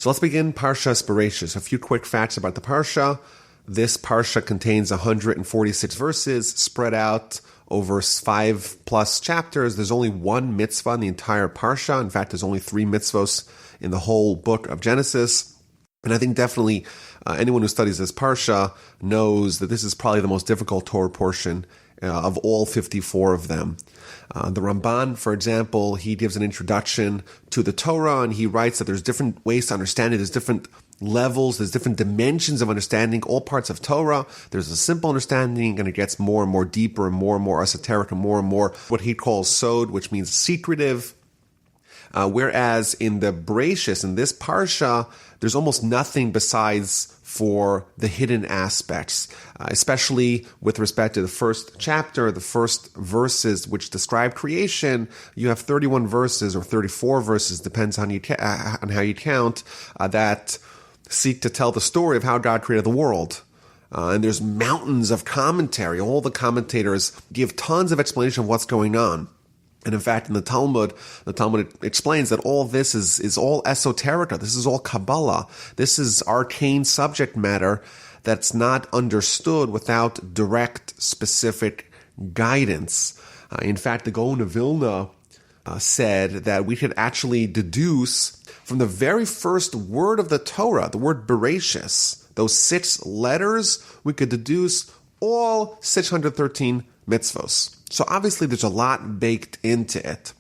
So let's begin Parshas Bereishis. A few quick facts about the Parsha. This Parsha contains 146 verses spread out over 5+ chapters. There's only one mitzvah in the entire Parsha. In fact, there's only 3 mitzvos in the whole book of Genesis. And I think definitely anyone who studies this Parsha knows that this is probably the most difficult Torah portion of all 54 of them. The Ramban, for example, he gives an introduction to the Torah, and he writes that there's different ways to understand it. There's different levels, there's different dimensions of understanding all parts of Torah. There's a simple understanding, and it gets more and more deeper and more esoteric and more what he calls sod, which means secretive. Whereas in the Bereishis, in this Parsha, there's almost nothing besides for the hidden aspects, especially with respect to the first chapter, the first verses which describe creation. You have 31 verses or 34 verses, depends on how you count, that seek to tell the story of how God created the world. And there's mountains of commentary. All the commentators give tons of explanation of what's going on. And in fact, in the Talmud explains that all this is all esoterica. This is all Kabbalah. This is arcane subject matter that's not understood without direct, specific guidance. In fact, the Gaon of Vilna said that we could actually deduce from the very first word of the Torah, the word Bereishis, those 6 letters, we could deduce all 613 mitzvos. So obviously there's a lot baked into it.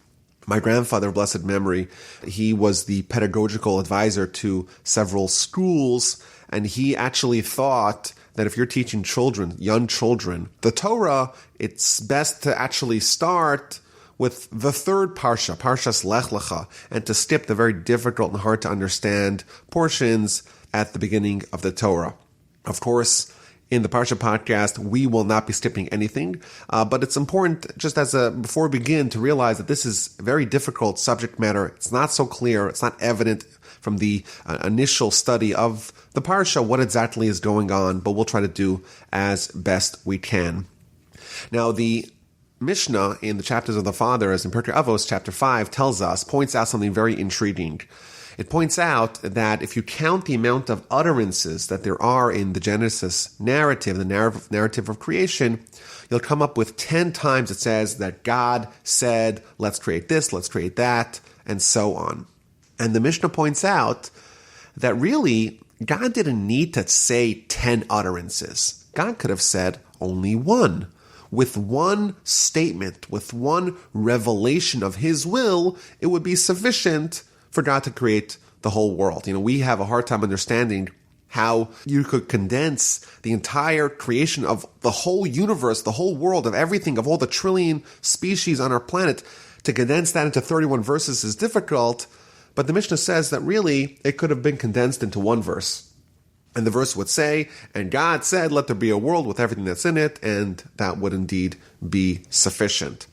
My grandfather, of blessed memory, he was the pedagogical advisor to several schools, and he actually thought that if you're teaching children, young children, the Torah, it's best to actually start with the third Parsha, Parshas Lech Lecha, and to skip the very difficult and hard to understand portions at the beginning of the Torah. Of course, in the Parsha podcast, we will not be skipping anything, but it's important, just before we begin, to realize that this is very difficult subject matter. It's not so clear. It's not evident from the initial study of the Parsha what exactly is going on, but we'll try to do as best we can. Now, the Mishnah in the chapters of the Fathers, in Pirkei Avos, chapter 5, points out something very intriguing. It points out that if you count the amount of utterances that there are in the Genesis narrative, the narrative of creation, you'll come up with 10 times it says that God said, let's create this, let's create that, and so on. And the Mishnah points out that really, God didn't need to say 10 utterances. God could have said only one. With one statement, with one revelation of His will, it would be sufficient for God to create the whole world. We have a hard time understanding how you could condense the entire creation of the whole universe, the whole world, of everything, of all the trillion species on our planet. To condense that into 31 verses is difficult, but the Mishnah says that really it could have been condensed into one verse. And the verse would say, and God said, let there be a world with everything that's in it, and that would indeed be sufficient.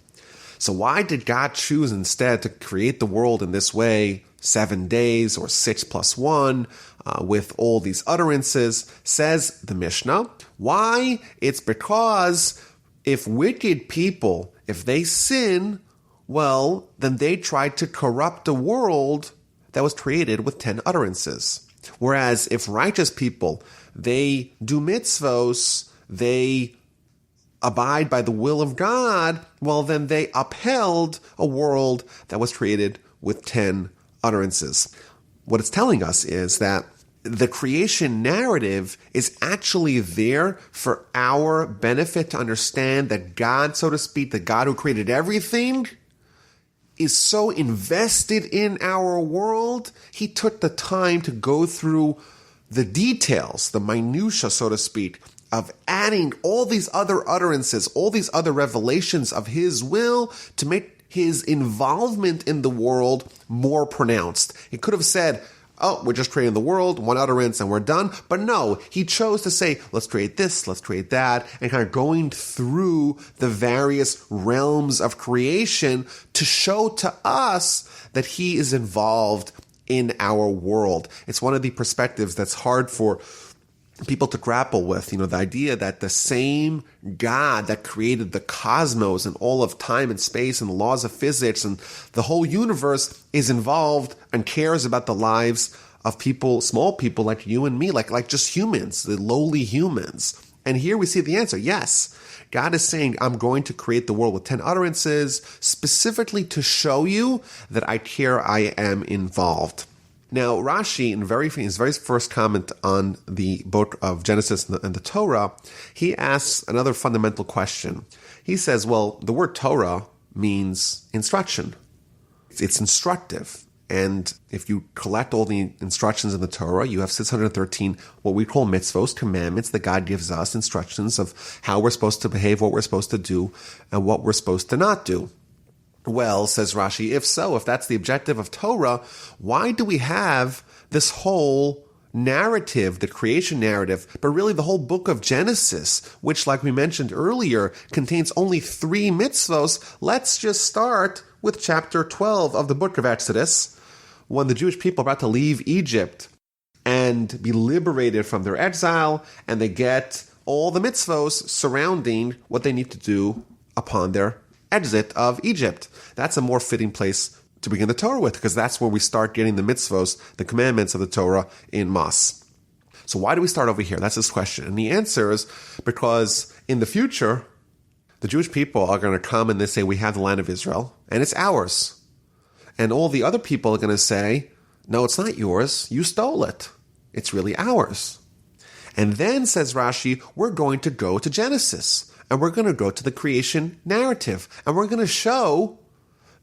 So why did God choose instead to create the world in this way, 7 days or 6 plus 1, with all these utterances? Says the Mishnah. Why? It's because if wicked people, if they sin, well, then they try to corrupt a world that was created with 10 utterances. Whereas if righteous people, they do mitzvos, they abide by the will of God, well, then they upheld a world that was created with 10 utterances. What it's telling us is that the creation narrative is actually there for our benefit to understand that God, so to speak, the God who created everything, is so invested in our world. He took the time to go through the details, the minutia, so to speak, of adding all these other utterances, all these other revelations of His will to make His involvement in the world more pronounced. He could have said, oh, we're just creating the world, one utterance, and we're done. But no, He chose to say, let's create this, let's create that, and kind of going through the various realms of creation to show to us that He is involved in our world. It's one of the perspectives that's hard for people to grapple with, the idea that the same God that created the cosmos and all of time and space and the laws of physics and the whole universe is involved and cares about the lives of people, small people like you and me, like just humans, the lowly humans. And here we see the answer. Yes, God is saying, I'm going to create the world with 10 utterances, specifically to show you that I care, I am involved. Now, Rashi, in his very first comment on the book of Genesis and the Torah, he asks another fundamental question. He says, well, the word Torah means instruction. It's instructive. And if you collect all the instructions in the Torah, you have 613 what we call mitzvos, commandments that God gives us, instructions of how we're supposed to behave, what we're supposed to do, and what we're supposed to not do. Well, says Rashi, if so, if that's the objective of Torah, why do we have this whole narrative, the creation narrative, but really the whole book of Genesis, which, like we mentioned earlier, contains only 3 mitzvos? Let's just start with chapter 12 of the book of Exodus, when the Jewish people are about to leave Egypt and be liberated from their exile, and they get all the mitzvos surrounding what they need to do upon their exit of Egypt. That's a more fitting place to begin the Torah with, because that's where we start getting the mitzvos, the commandments of the Torah in Mas. So why do we start over here? That's his question. And the answer is because in the future, the Jewish people are going to come and they say, we have the land of Israel, and it's ours. And all the other people are going to say, no, it's not yours. You stole it. It's really ours. And then, says Rashi, we're going to go to Genesis, and we're going to go to the creation narrative, and we're going to show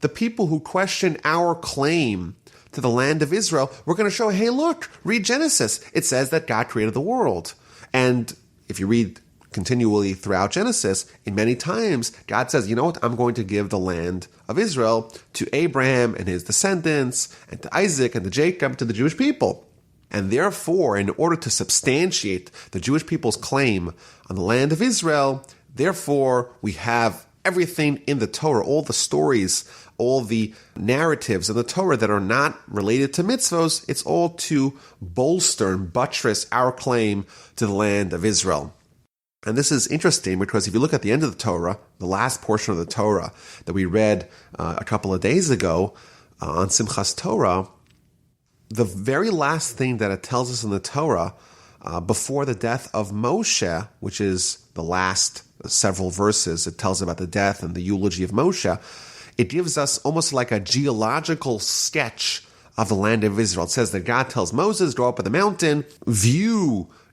the people who question our claim to the land of Israel, we're going to show, hey, look, read Genesis. It says that God created the world. And if you read continually throughout Genesis, in many times, God says, you know what, I'm going to give the land of Israel to Abraham and his descendants, and to Isaac and to Jacob, to the Jewish people. And therefore, in order to substantiate the Jewish people's claim on the land of Israel, therefore, we have everything in the Torah, all the stories, all the narratives in the Torah that are not related to mitzvos. It's all to bolster and buttress our claim to the land of Israel. And this is interesting because if you look at the end of the Torah, the last portion of the Torah that we read a couple of days ago on Simchas Torah, the very last thing that it tells us in the Torah before the death of Moshe, which is the last several verses, it tells about the death and the eulogy of Moshe, it gives us almost like a geological sketch of the land of Israel. It says that God tells Moses, go up on the mountain,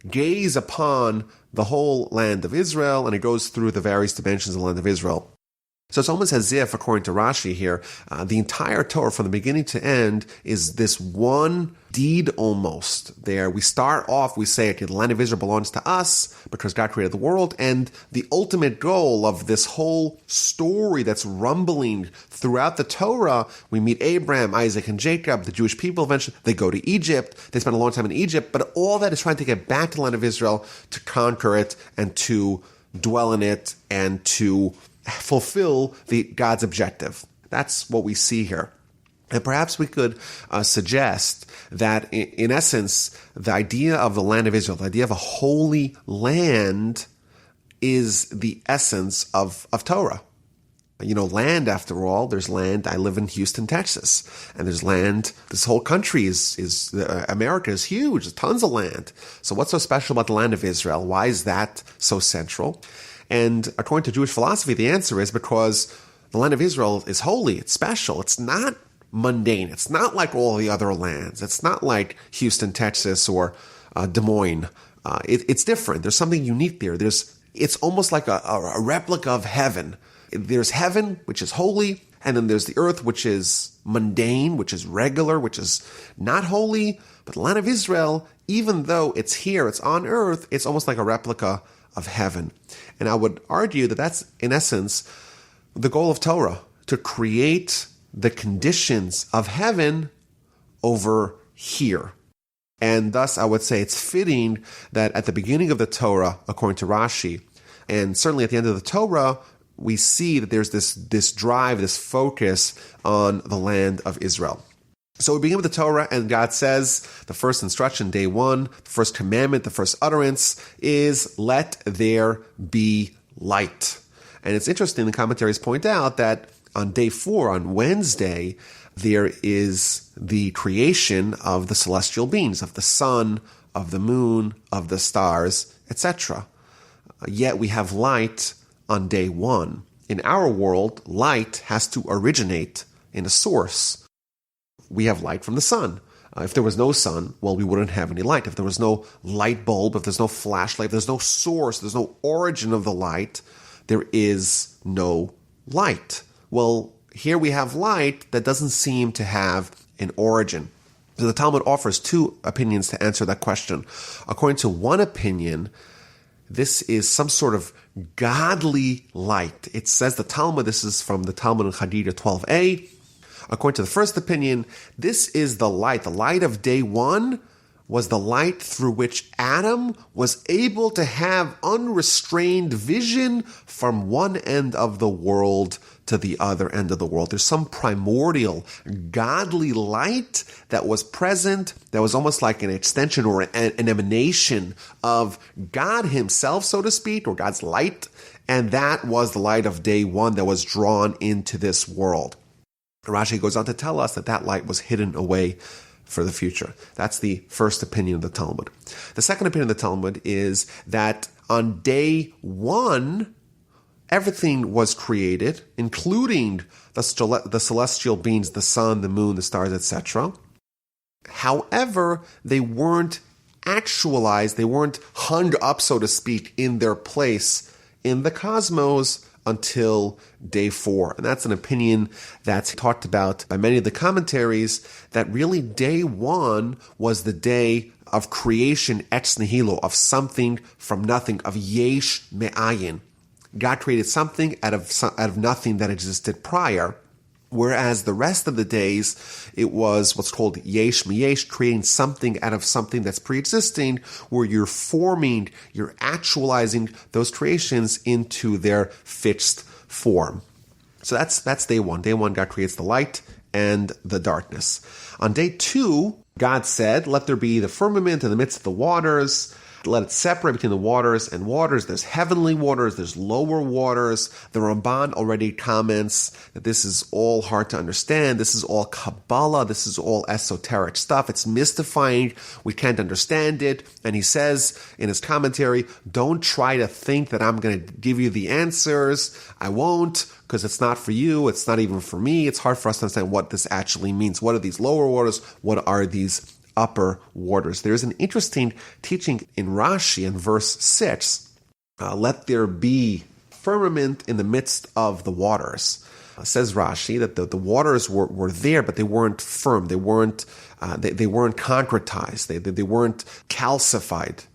gaze upon the whole land of Israel, and it goes through the various dimensions of the land of Israel. So it's almost as if, according to Rashi here, the entire Torah from the beginning to end is this one deed almost. There we start off, we say, okay, the land of Israel belongs to us because God created the world, and the ultimate goal of this whole story that's rumbling throughout the Torah, we meet Abraham, Isaac, and Jacob, the Jewish people eventually, they go to Egypt, they spend a long time in Egypt, but all that is trying to get back to the land of Israel, to conquer it, and to dwell in it, and to fulfill God's objective. That's what we see here. And perhaps we could suggest that, in essence, the idea of the land of Israel, the idea of a holy land, is the essence of Torah. You know, land, after all, there's land. I live in Houston, Texas, and there's land. This whole country is America is huge. There's tons of land. So what's so special about the land of Israel? Why is that so central? And according to Jewish philosophy, the answer is because the land of Israel is holy. It's special. It's not mundane. It's not like all the other lands. It's not like Houston, Texas, or Des Moines. It's different. There's something unique there. It's almost like a replica of heaven. There's heaven, which is holy, and then there's the earth, which is mundane, which is regular, which is not holy. But the land of Israel, even though it's here, it's on earth, it's almost like a replica of heaven. And I would argue that that's, in essence, the goal of Torah, to create the conditions of heaven over here. And thus, I would say it's fitting that at the beginning of the Torah, according to Rashi, and certainly at the end of the Torah, we see that there's this drive, this focus on the land of Israel. So we begin with the Torah, and God says, the first instruction, day 1, the first commandment, the first utterance is, let there be light. And it's interesting, the commentaries point out that on day 4, on Wednesday, there is the creation of the celestial beings, of the sun, of the moon, of the stars, etc. Yet we have light on day one. In our world, light has to originate in a source. We have light from the sun. If there was no sun, well, we wouldn't have any light. If there was no light bulb, if there's no flashlight, if there's no source, there's no origin of the light, there is no light. Well, here we have light that doesn't seem to have an origin. So the Talmud offers two opinions to answer that question. According to one opinion, this is some sort of godly light. It says the Talmud, this is from the Talmud in Chadida 12a. According to the first opinion, this is the light. The light of day one was the light through which Adam was able to have unrestrained vision from one end of the world to the other end of the world. There's some primordial, godly light that was present, that was almost like an extension or an emanation of God himself, so to speak, or God's light. And that was the light of day one that was drawn into this world. Rashi goes on to tell us that that light was hidden away for the future. That's the first opinion of the Talmud. The second opinion of the Talmud is that on day one, everything was created, including the celestial beings, the sun, the moon, the stars, etc. However, they weren't actualized, they weren't hung up, so to speak, in their place in the cosmos until day 4. And that's an opinion that's talked about by many of the commentaries, that really day 1 was the day of creation ex nihilo, of something from nothing, of yesh me'ayin. God created something out of nothing that existed prior. Whereas the rest of the days, it was what's called yesh miyesh, creating something out of something that's pre-existing, where you're forming, you're actualizing those creations into their fixed form. So that's day 1. Day 1, God creates the light and the darkness. On day 2, God said, let there be the firmament in the midst of the waters. Let it separate between the waters and waters. There's heavenly waters, there's lower waters. The Ramban already comments that this is all hard to understand. This is all Kabbalah. This is all esoteric stuff. It's mystifying. We can't understand it. And he says in his commentary, don't try to think that I'm going to give you the answers. I won't, because it's not for you. It's not even for me. It's hard for us to understand what this actually means. What are these lower waters? What are these upper waters? There's an interesting teaching in Rashi in verse 6. Let there be firmament in the midst of the waters. Says Rashi that the waters were there, but they weren't firm. They weren't concretized. They weren't calcified.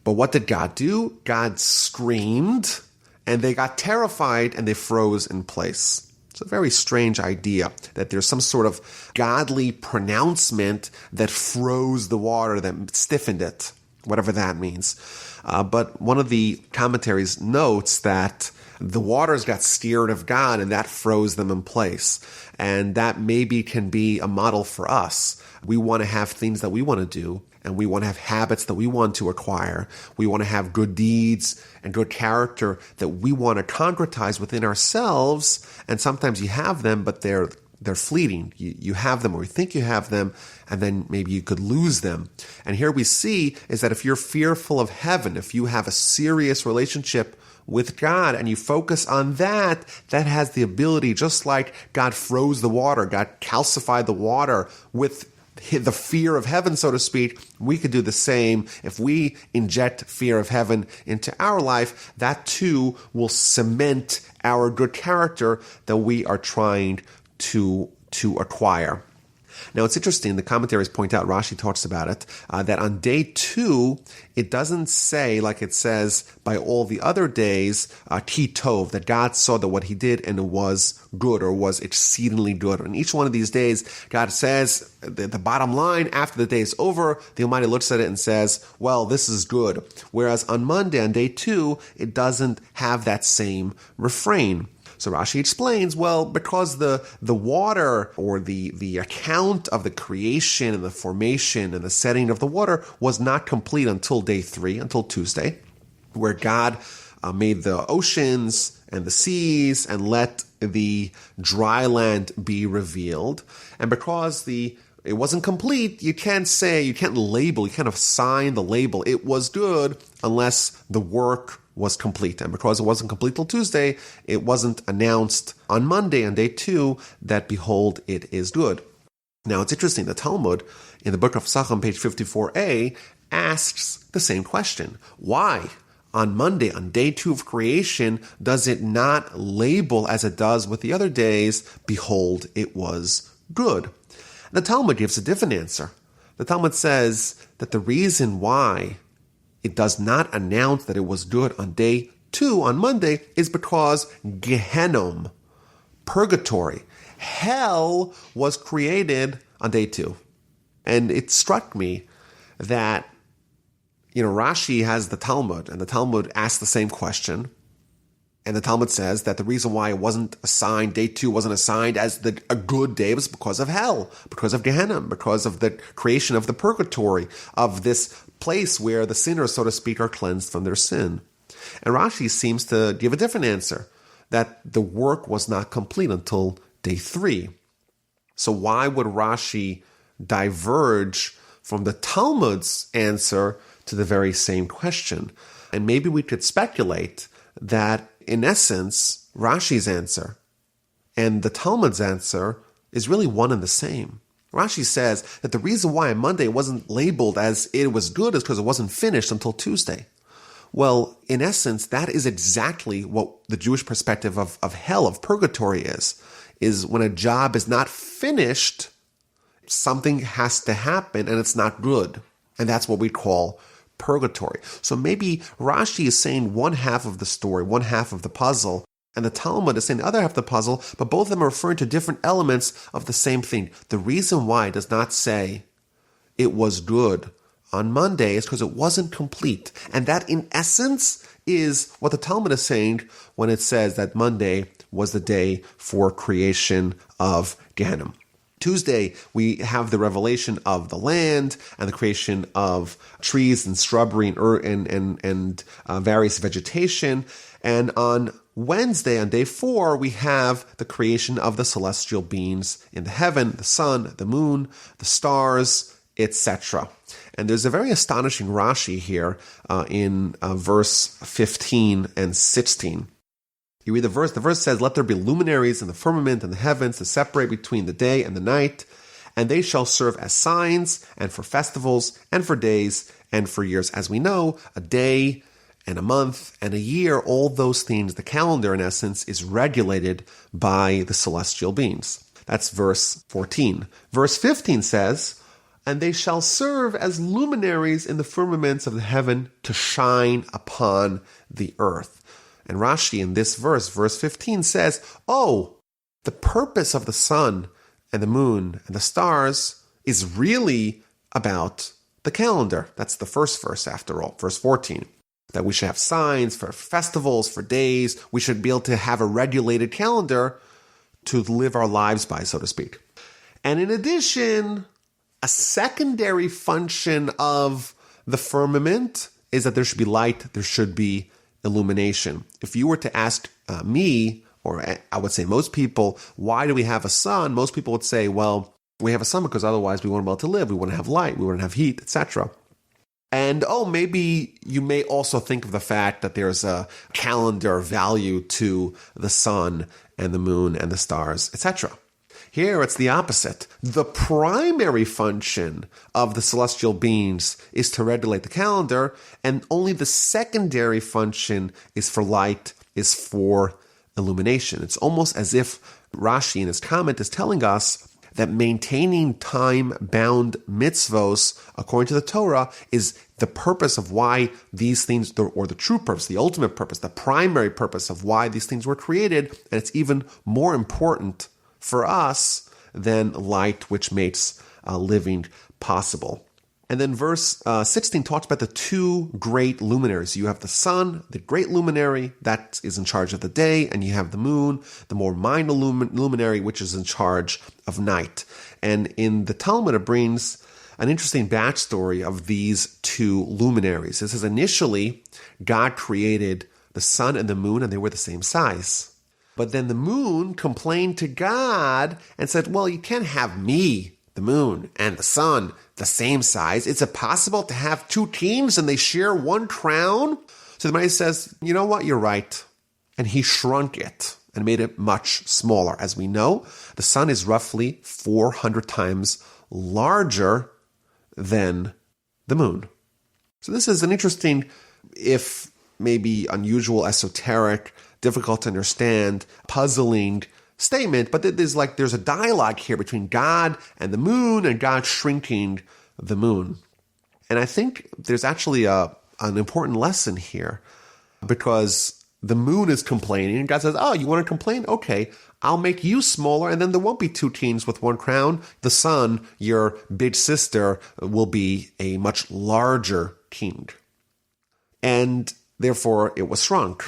But what did God do? God screamed, and they got terrified, and they froze in place. It's a very strange idea that there's some sort of godly pronouncement that froze the water, that stiffened it, whatever that means. But one of the commentaries notes that the waters got scared of God and that froze them in place. And that maybe can be a model for us. We want to have things that we want to do, and we want to have habits that we want to acquire. We want to have good deeds and good character that we want to concretize within ourselves. And sometimes you have them, but they're fleeting. You have them, or you think you have them, and then maybe you could lose them. And here we see is that if you're fearful of heaven, if you have a serious relationship with God and you focus on that, that has the ability, just like God froze the water, God calcified the water with the fear of heaven, so to speak, we could do the same. If we inject fear of heaven into our life, that too will cement our good character that we are trying to acquire. Now, it's interesting, the commentaries point out, Rashi talks about it, that on day 2, it doesn't say, like it says by all the other days, ki tov, that God saw that what he did and it was good, or was exceedingly good. And each one of these days, God says, the bottom line, after the day is over, the Almighty looks at it and says, well, this is good. Whereas on Monday, on day 2, it doesn't have that same refrain. So Rashi explains, well, because the water, or the account of the creation and the formation and the setting of the water was not complete until day 3, until Tuesday, where God made the oceans and the seas and let the dry land be revealed. And because it wasn't complete, you can't label, you can't assign the label, it was good, unless the work was complete. And because it wasn't complete till Tuesday, it wasn't announced on Monday, on day 2, that behold, it is good. Now, it's interesting, the Talmud, in the book of Psachim, page 54a, asks the same question. Why, on Monday, on day 2 of creation, does it not label as it does with the other days, behold, it was good? The Talmud gives a different answer. The Talmud says that the reason why it does not announce that it was good on day 2, on Monday, is because Gehenom, purgatory, hell, was created on day 2. And it struck me that, Rashi has the Talmud, and the Talmud asks the same question. And the Talmud says that the reason why it wasn't assigned, day 2 wasn't assigned as a good day, was because of hell, because of Gehenna, because of the creation of the purgatory, of this place where the sinners, so to speak, are cleansed from their sin. And Rashi seems to give a different answer, that the work was not complete until day 3. So why would Rashi diverge from the Talmud's answer to the very same question? And maybe we could speculate that, in essence, Rashi's answer and the Talmud's answer is really one and the same. Rashi says that the reason why on Monday it wasn't labeled as it was good is because it wasn't finished until Tuesday. Well, in essence, that is exactly what the Jewish perspective of hell, of purgatory is when a job is not finished, something has to happen and it's not good. And that's what we call purgatory. So maybe Rashi is saying one half of the story, one half of the puzzle, and the Talmud is saying the other half of the puzzle, but both of them are referring to different elements of the same thing. The reason why it does not say it was good on Monday is because it wasn't complete. And that, in essence, is what the Talmud is saying when it says that Monday was the day for creation of Gehenna. Tuesday, we have the revelation of the land and the creation of trees and shrubbery and various vegetation. And on Wednesday, on day 4, we have the creation of the celestial beings in the heaven, the sun, the moon, the stars, etc. And there's a very astonishing Rashi here in verse 15 and 16. You read the verse says, "Let there be luminaries in the firmament and the heavens to separate between the day and the night, and they shall serve as signs and for festivals and for days and for years." As we know, a day and a month and a year, all those things, the calendar in essence, is regulated by the celestial beings. That's verse 14. Verse 15 says, "And they shall serve as luminaries in the firmaments of the heaven to shine upon the earth." And Rashi in this verse 15, says, the purpose of the sun and the moon and the stars is really about the calendar. That's the first verse after all, verse 14. That we should have signs for festivals, for days. We should be able to have a regulated calendar to live our lives by, so to speak. And in addition, a secondary function of the firmament is that there should be light, there should be illumination. If you were to ask me, or I would say most people, why do we have a sun? Most people would say, well, we have a sun because otherwise we wouldn't be able to live. We wouldn't have light. We wouldn't have heat, etc. And maybe you may also think of the fact that there's a calendar value to the sun and the moon and the stars, etc. Here it's the opposite. The primary function of the celestial beings is to regulate the calendar, and only the secondary function is for light, is for illumination. It's almost as if Rashi in his comment is telling us that maintaining time-bound mitzvos according to the Torah is the purpose of why these things, or the true purpose, the ultimate purpose, the primary purpose of why these things were created, and it's even more important for us than light, which makes living possible. And then verse 16 talks about the two great luminaries. You have the sun, the great luminary, that is in charge of the day, and you have the moon, the more minor luminary, which is in charge of night. And in the Talmud, it brings an interesting backstory of these two luminaries. It says initially, God created the sun and the moon, and they were the same size. But then the moon complained to God and said, well, you can't have me, the moon, and the sun the same size. Is it possible to have two kings and they share one crown? So the Almighty says, you know what, you're right. And he shrunk it and made it much smaller. As we know, the sun is roughly 400 times larger than the moon. So this is an interesting, if maybe unusual, esoteric, difficult to understand, puzzling statement, but there's a dialogue here between God and the moon and God shrinking the moon. And I think there's actually an important lesson here, because the moon is complaining and God says, oh, you want to complain? Okay, I'll make you smaller and then there won't be two kings with one crown. The sun, your big sister, will be a much larger king. And therefore it was shrunk.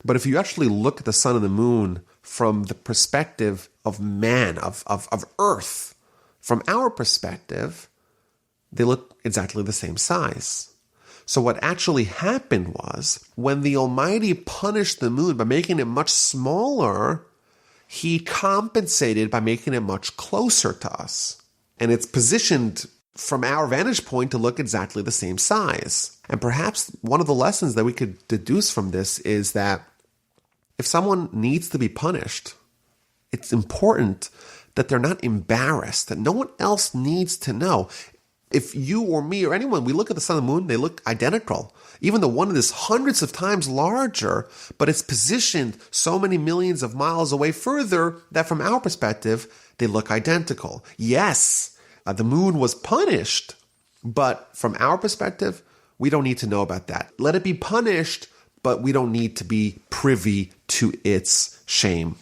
But if you actually look at the sun and the moon from the perspective of man, of Earth, from our perspective, they look exactly the same size. So what actually happened was, when the Almighty punished the moon by making it much smaller, he compensated by making it much closer to us. And it's positioned from our vantage point to look exactly the same size. And perhaps one of the lessons that we could deduce from this is that if someone needs to be punished, it's important that they're not embarrassed, that no one else needs to know. If you or me or anyone, we look at the sun and the moon, they look identical. Even though one is hundreds of times larger, but it's positioned so many millions of miles away further that from our perspective, they look identical. Yes, the moon was punished, but from our perspective, we don't need to know about that. Let it be punished, but we don't need to be privy to its shame.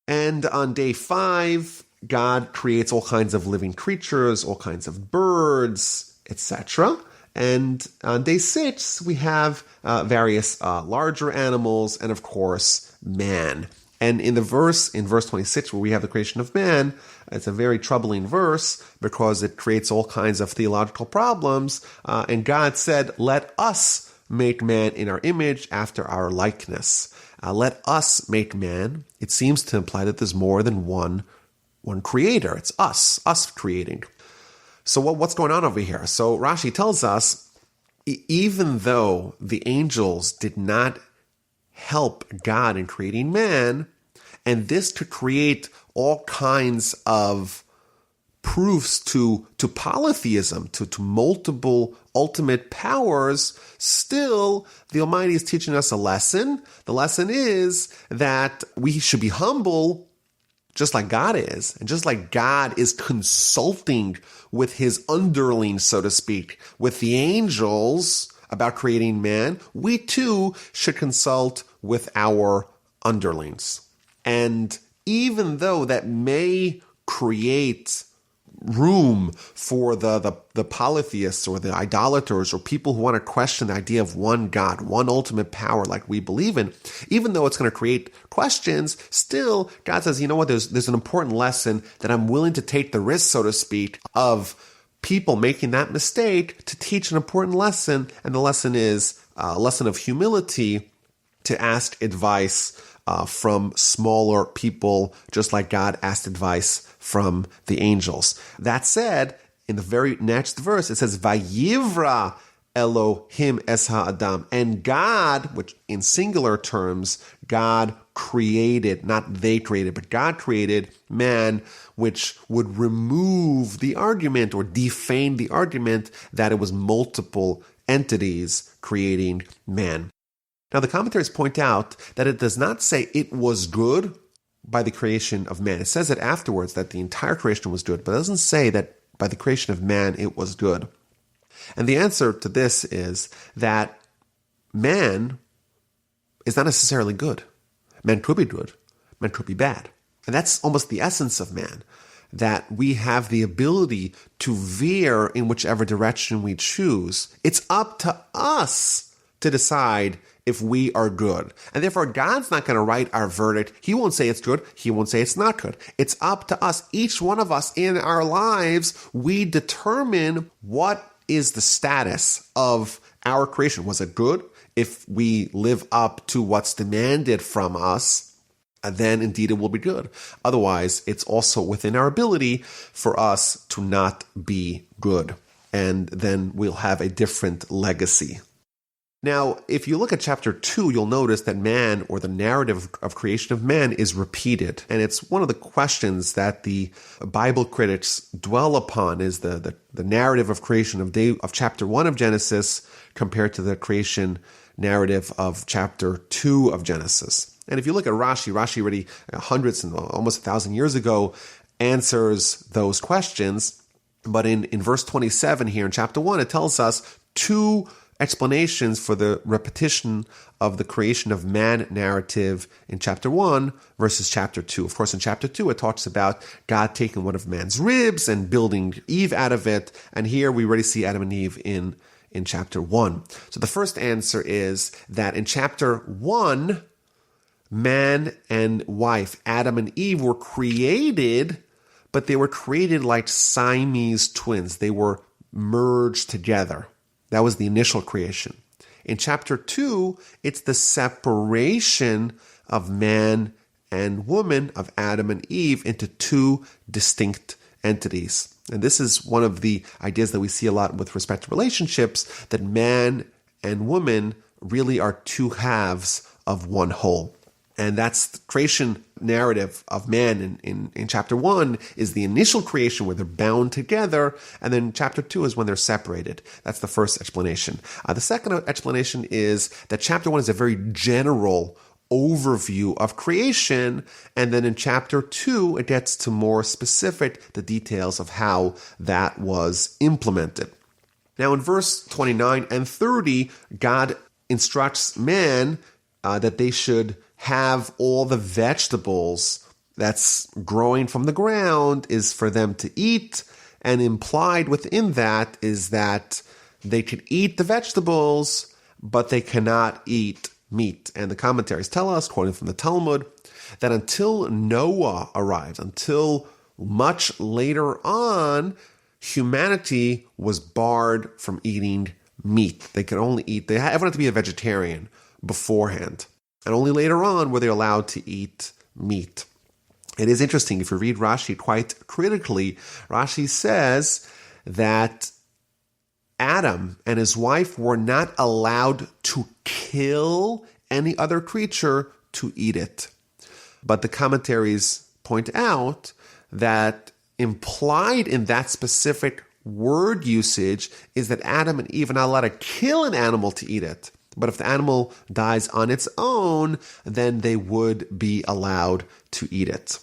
And on day 5, God creates all kinds of living creatures, all kinds of birds, etc. And on day 6, we have various larger animals and, of course, man. And in verse 26, where we have the creation of man, it's a very troubling verse because it creates all kinds of theological problems. And God said, let us make man in our image after our likeness. Let us make man. It seems to imply that there's more than one creator. It's us creating. So what's going on over here? So Rashi tells us, even though the angels did not help God in creating man, and this could create all kinds of proofs to polytheism, to multiple ultimate powers, still the Almighty is teaching us a lesson. The lesson is that we should be humble just like God is, and just like God is consulting with his underlings, so to speak, with the angels about creating man, we too should consult with our underlings. And even though that may create room for the polytheists or the idolaters or people who want to question the idea of one God, one ultimate power like we believe in, even though it's going to create questions, still God says, you know what, there's an important lesson that I'm willing to take the risk, so to speak, of people making that mistake to teach an important lesson. And the lesson is a lesson of humility, to ask advice from smaller people, just like God asked advice from the angels. That said, in the very next verse, it says, Vayivra Elohim es ha'adam. And God, which in singular terms, God created, not they created, but God created man, which would remove the argument or defame the argument that it was multiple entities creating man. Now, the commentaries point out that it does not say it was good by the creation of man. It says it afterwards that the entire creation was good, but it doesn't say that by the creation of man it was good. And the answer to this is that man is not necessarily good. Man could be good, man could be bad. And that's almost the essence of man, that we have the ability to veer in whichever direction we choose. It's up to us to decide if we are good. And therefore, God's not going to write our verdict. He won't say it's good. He won't say it's not good. It's up to us. Each one of us in our lives, we determine what is the status of our creation, was it good? If we live up to what's demanded from us, then indeed it will be good. Otherwise, it's also within our ability for us to not be good. And then we'll have a different legacy. Now, if you look at chapter 2, you'll notice that man, or the narrative of creation of man, is repeated. And it's one of the questions that the Bible critics dwell upon, is the narrative of creation of chapter 1 of Genesis compared to the creation narrative of chapter 2 of Genesis. And if you look at Rashi already hundreds and almost 1,000 years ago answers those questions. But in verse 27 here in chapter 1, it tells us two explanations for the repetition of the creation of man narrative in chapter 1 versus chapter 2. Of course, in chapter 2, it talks about God taking one of man's ribs and building Eve out of it. And here we already see Adam and Eve in chapter 1. So the first answer is that in chapter 1, man and wife, Adam and Eve, were created, but they were created like Siamese twins. They were merged together. That was the initial creation. In chapter 2, it's the separation of man and woman, of Adam and Eve, into two distinct entities. And this is one of the ideas that we see a lot with respect to relationships, that man and woman really are two halves of one whole. And that's the creation narrative of man in chapter 1 is the initial creation where they're bound together. And then chapter 2 is when they're separated. That's the first explanation. The second explanation is that chapter 1 is a very general overview of creation. And then in chapter 2, it gets to more specific, the details of how that was implemented. Now in verse 29 and 30, God instructs man that they should have all the vegetables that's growing from the ground is for them to eat. And implied within that is that they could eat the vegetables, but they cannot eat meat. And the commentaries tell us, quoting from the Talmud, that until Noah arrived, until much later on, humanity was barred from eating meat. They could only eat, everyone had to be a vegetarian beforehand. And only later on were they allowed to eat meat. It is interesting, if you read Rashi quite critically, Rashi says that Adam and his wife were not allowed to kill any other creature to eat it. But the commentaries point out that implied in that specific word usage is that Adam and Eve are not allowed to kill an animal to eat it. But if the animal dies on its own, then they would be allowed to eat it.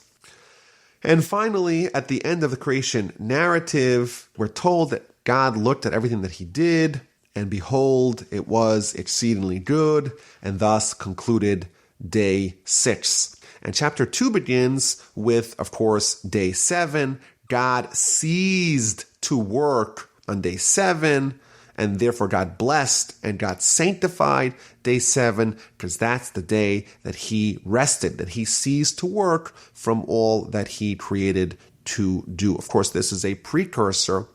And finally, at the end of the creation narrative, we're told that God looked at everything that he did, and behold, it was exceedingly good, and thus concluded day 6. And chapter 2 begins with, of course, day 7. God ceased to work on day 7, and therefore God blessed and God sanctified day 7, because that's the day that he rested, that he ceased to work from all that he created to do. Of course, this is a precursor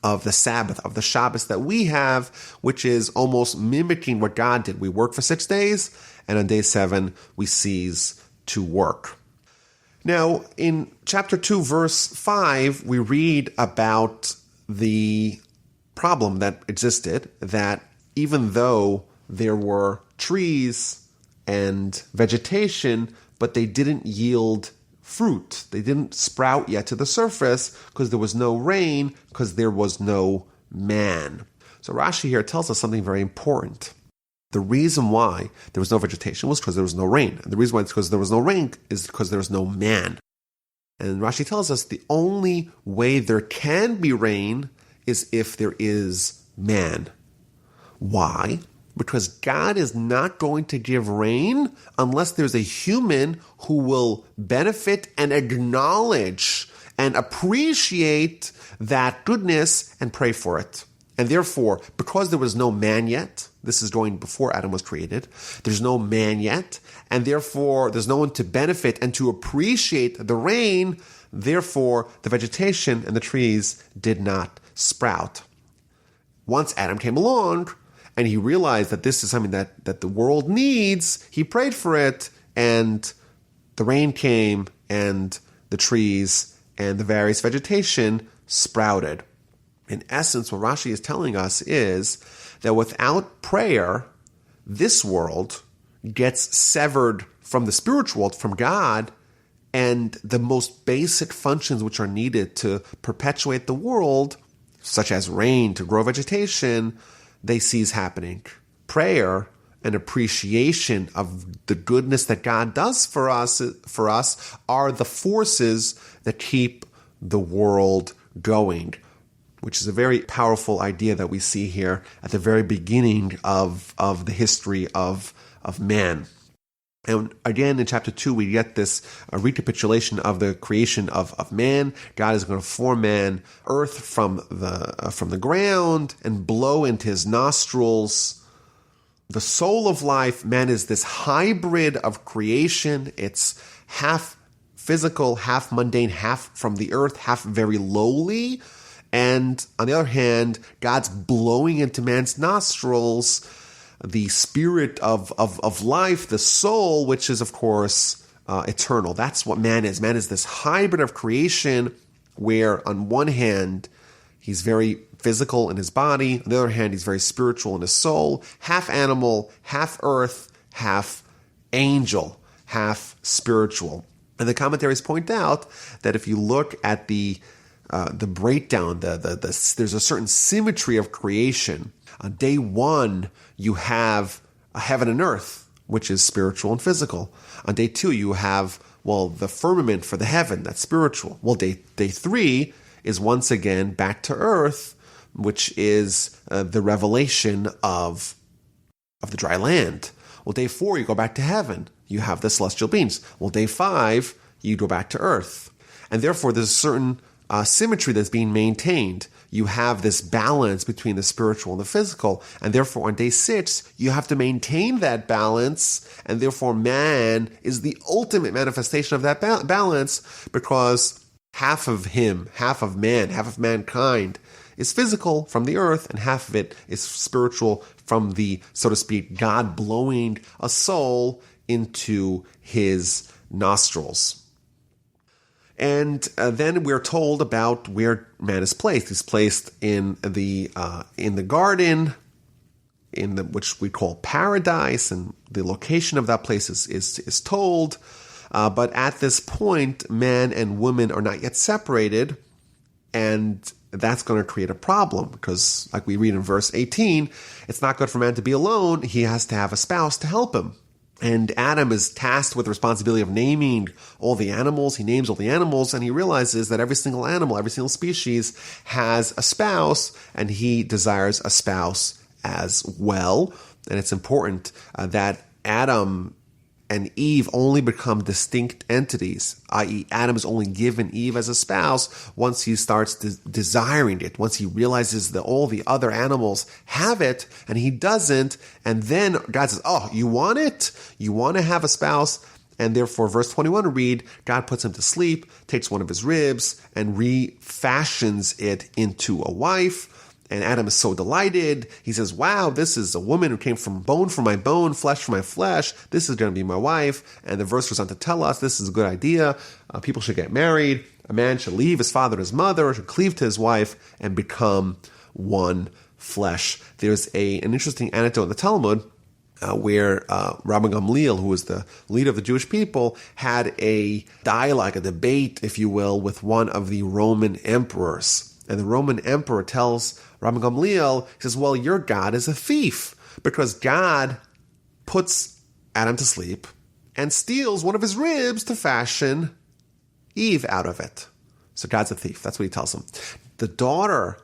of the Sabbath, of the Shabbos that we have, which is almost mimicking what God did. We work for 6 days, and on day 7, we cease to work. Now, in chapter 2, verse 5, we read about the problem that existed, that even though there were trees and vegetation, but they didn't yield fruit. They didn't sprout yet to the surface because there was no rain, because there was no man. So Rashi here tells us something very important. The reason why there was no vegetation was because there was no rain. And the reason why it's because there was no rain is because there was no man. And Rashi tells us the only way there can be rain is if there is man. Why? Because God is not going to give rain unless there's a human who will benefit and acknowledge and appreciate that goodness and pray for it. And therefore, because there was no man yet, this is going before Adam was created, there's no man yet, and therefore there's no one to benefit and to appreciate the rain, therefore the vegetation and the trees did not sprout. Once Adam came along, And he realized that this is something that the world needs. He prayed for it, and the rain came, and the trees and the various vegetation sprouted. In essence, what Rashi is telling us is that without prayer, this world gets severed from the spiritual world, from God, and the most basic functions which are needed to perpetuate the world, such as rain to grow vegetation, they cease happening. Prayer and appreciation of the goodness that God does for us are the forces that keep the world going, which is a very powerful idea that we see here at the very beginning of the history of man. And again, in chapter 2, we get this recapitulation of the creation of man. God is going to form man, earth from the ground, and blow into his nostrils the soul of life. Man is this hybrid of creation. It's half physical, half mundane, half from the earth, half very lowly. And on the other hand, God's blowing into man's nostrils the spirit of life, the soul, which is, of course, eternal. That's what man is. Man is this hybrid of creation where, on one hand, he's very physical in his body. On the other hand, he's very spiritual in his soul. Half animal, half earth, half angel, half spiritual. And the commentaries point out that if you look at the breakdown, there's a certain symmetry of creation. On day one, you have a heaven and earth, which is spiritual and physical. On day two, you have, the firmament for the heaven, that's spiritual. Day 3 is once again back to earth, which is the revelation of the dry land. Day 4, you go back to heaven. You have the celestial beings. Day 5, you go back to earth. And therefore, there's a certain symmetry that's being maintained. You have this balance between the spiritual and the physical, and therefore on day 6, you have to maintain that balance, and therefore man is the ultimate manifestation of that balance, because half of him, half of man, half of mankind is physical from the earth, and half of it is spiritual from the, so to speak, God blowing a soul into his nostrils. And then we're told about where man is placed. He's placed in the garden, which we call paradise, and the location of that place is told. But at this point, man and woman are not yet separated, and that's going to create a problem because, like we read in verse 18, it's not good for man to be alone. He has to have a spouse to help him. And Adam is tasked with the responsibility of naming all the animals. He names all the animals, and he realizes that every single animal, every single species has a spouse, and he desires a spouse as well. And it's important that Adam and Eve only become distinct entities, i.e. Adam is only given Eve as a spouse once he starts desiring it, once he realizes that all the other animals have it and he doesn't, and then God says, oh, you want it? You want to have a spouse? And therefore, verse 21 read, God puts him to sleep, takes one of his ribs, and refashions it into a wife. And Adam is so delighted. He says, wow, this is a woman who came from my bone, flesh from my flesh. This is going to be my wife. And the verse goes on to tell us this is a good idea. People should get married. A man should leave his father and his mother, should cleave to his wife, and become one flesh. There's an interesting anecdote in the Talmud where Rabbi Gamliel, who was the leader of the Jewish people, had a dialogue, a debate, if you will, with one of the Roman emperors. And the Roman emperor tells Rabbi Gamliel, he says, well, your God is a thief because God puts Adam to sleep and steals one of his ribs to fashion Eve out of it. So God's a thief. That's what he tells him. The daughter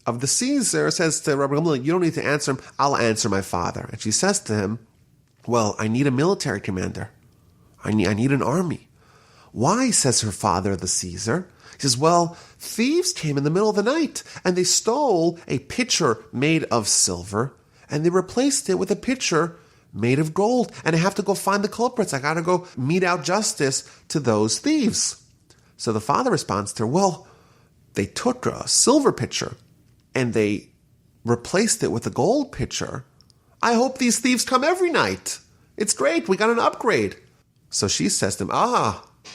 of the Caesar says to Rabbi Gamliel, you don't need to answer him. I'll answer my father. And she says to him, well, I need a military commander. I need an army. Why, says her father, the Caesar? He says, well, thieves came in the middle of the night and they stole a pitcher made of silver and they replaced it with a pitcher made of gold. And I have to go find the culprits. I got to go mete out justice to those thieves. So the father responds to her, well, they took a silver pitcher and they replaced it with a gold pitcher. I hope these thieves come every night. It's great. We got an upgrade. So she says to him,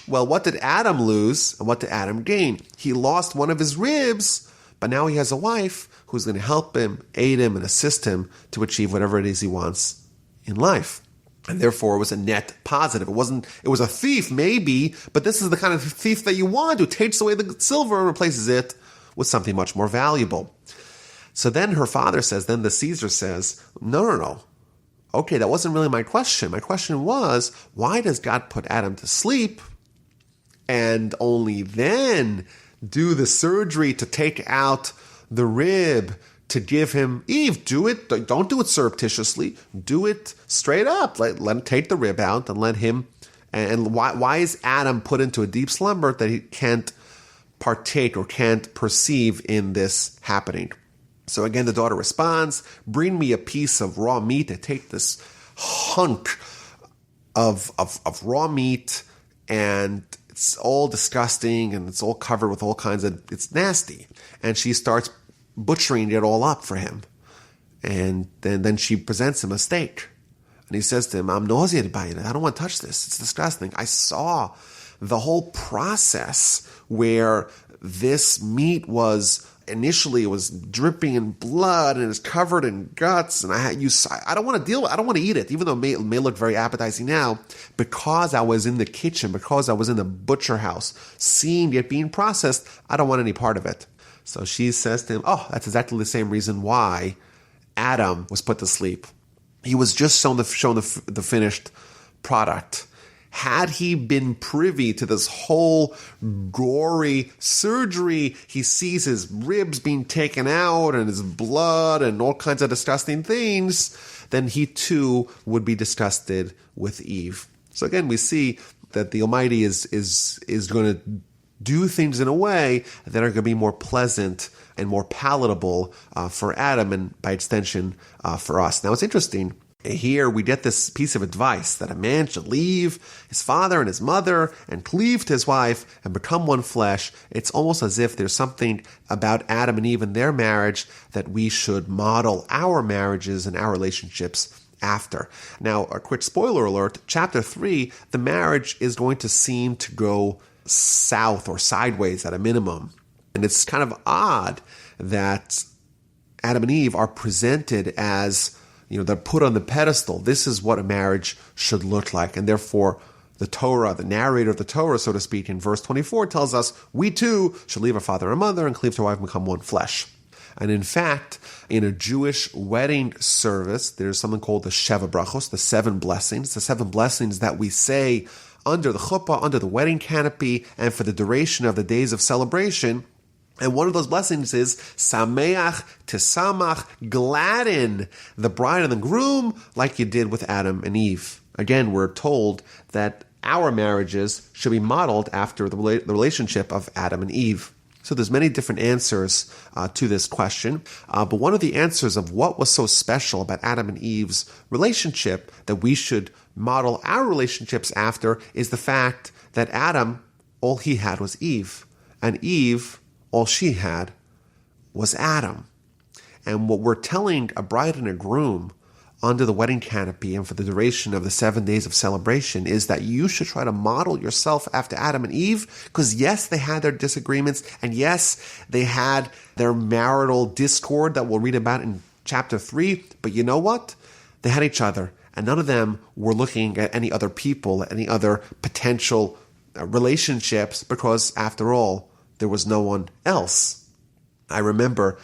well, what did Adam lose and what did Adam gain? He lost one of his ribs, but now he has a wife who's going to help him, aid him, and assist him to achieve whatever it is he wants in life. And therefore, it was a net positive. It was a thief, maybe, but this is the kind of thief that you want, who takes away the silver and replaces it with something much more valuable. So then her father says, then the Caesar says, no. Okay, that wasn't really my question. My question was, why does God put Adam to sleep and only then do the surgery to take out the rib to give him Eve? Do it. Don't do it surreptitiously. Do it straight up. Let him take the rib out and let him. And why is Adam put into a deep slumber that he can't partake or can't perceive in this happening? So again, the daughter responds, bring me a piece of raw meat. And take this hunk of raw meat, and it's all disgusting and it's all covered with all kinds of, it's nasty. And she starts butchering it all up for him. And then she presents him a steak. And he says to him, I'm nauseated by it. I don't want to touch this. It's disgusting. I saw the whole process where this meat was, initially it was dripping in blood and it was covered in guts. And I don't want to eat it, even though it may look very appetizing now, because I was in the kitchen, because I was in the butcher house, seeing it being processed. I don't want any part of it. So she says to him, that's exactly the same reason why Adam was put to sleep. He was just shown the finished product. Had he been privy to this whole gory surgery, he sees his ribs being taken out and his blood and all kinds of disgusting things, then he too would be disgusted with Eve. So again, we see that the Almighty is going to do things in a way that are going to be more pleasant and more palatable for Adam and by extension for us. Now it's interesting. Here we get this piece of advice that a man should leave his father and his mother and cleave to his wife and become one flesh. It's almost as if there's something about Adam and Eve and their marriage that we should model our marriages and our relationships after. Now, a quick spoiler alert, chapter 3, the marriage is going to seem to go south or sideways at a minimum. And it's kind of odd that Adam and Eve are presented as, they're put on the pedestal. This is what a marriage should look like. And therefore, the Torah, the narrator of the Torah, so to speak, in verse 24 tells us, we too should leave our father and mother and cleave to our wife and become one flesh. And in fact, in a Jewish wedding service, there's something called the Sheva Brachos, the 7 blessings. The 7 blessings that we say under the chuppah, under the wedding canopy, and for the duration of the days of celebration. And one of those blessings is Sameach Tisamach, gladden the bride and the groom like you did with Adam and Eve. Again, we're told that our marriages should be modeled after the relationship of Adam and Eve. So there's many different answers to this question. But one of the answers of what was so special about Adam and Eve's relationship that we should model our relationships after is the fact that Adam, all he had was Eve. And Eve, all she had was Adam. And what we're telling a bride and a groom under the wedding canopy and for the duration of the 7 days of celebration is that you should try to model yourself after Adam and Eve, because yes, they had their disagreements, and yes, they had their marital discord that we'll read about in chapter 3, but you know what? They had each other, and none of them were looking at any other people, any other potential relationships, because after all, there was no one else. I remember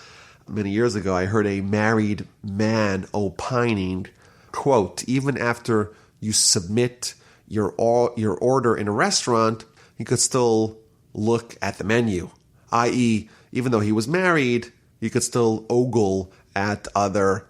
many years ago, I heard a married man opining, quote, even after you submit your order in a restaurant, you could still look at the menu, i.e., even though he was married, you could still ogle at other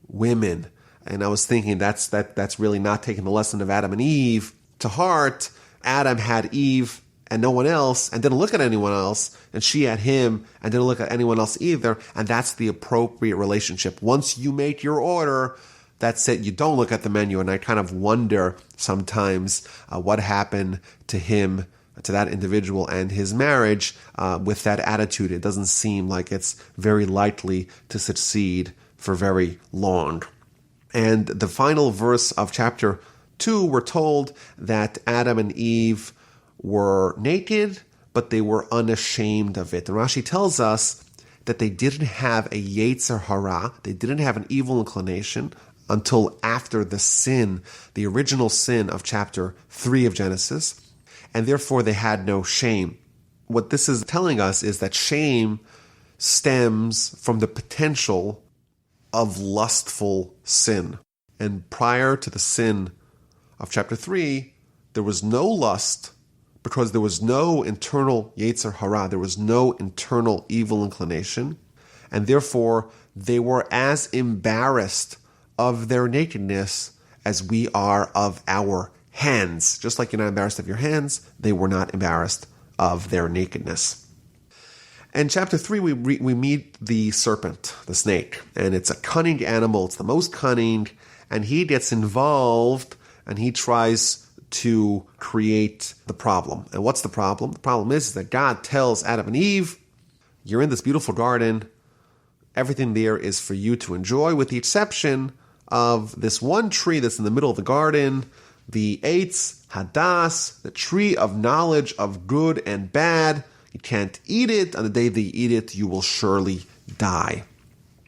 women. And I was thinking that's really not taking the lesson of Adam and Eve to heart. Adam had Eve and no one else, and didn't look at anyone else, and she at him, and didn't look at anyone else either, and that's the appropriate relationship. Once you make your order, that's it. You don't look at the menu, and I kind of wonder sometimes what happened to him to that individual and his marriage with that attitude. It doesn't seem like it's very likely to succeed for very long. And the final verse of chapter 2, we're told that Adam and Eve were naked, but they were unashamed of it. And Rashi tells us that they didn't have a Yetzer Hara, they didn't have an evil inclination until after the sin, the original sin of chapter 3 of Genesis, and therefore they had no shame. What this is telling us is that shame stems from the potential of lustful sin. And prior to the sin of chapter 3, there was no lust because there was no internal Yetzer Hara, there was no internal evil inclination, and therefore they were as embarrassed of their nakedness as we are of our hands. Just like you're not embarrassed of your hands, they were not embarrassed of their nakedness. In chapter 3, we meet the serpent, the snake, and it's a cunning animal. It's the most cunning, and he gets involved, and he tries to create the problem. And what's the problem? The problem is that God tells Adam and Eve, you're in this beautiful garden, everything there is for you to enjoy, with the exception of this one tree that's in the middle of the garden, the Eitz Hadas, the tree of knowledge of good and bad. You can't eat it. On the day that you eat it, you will surely die.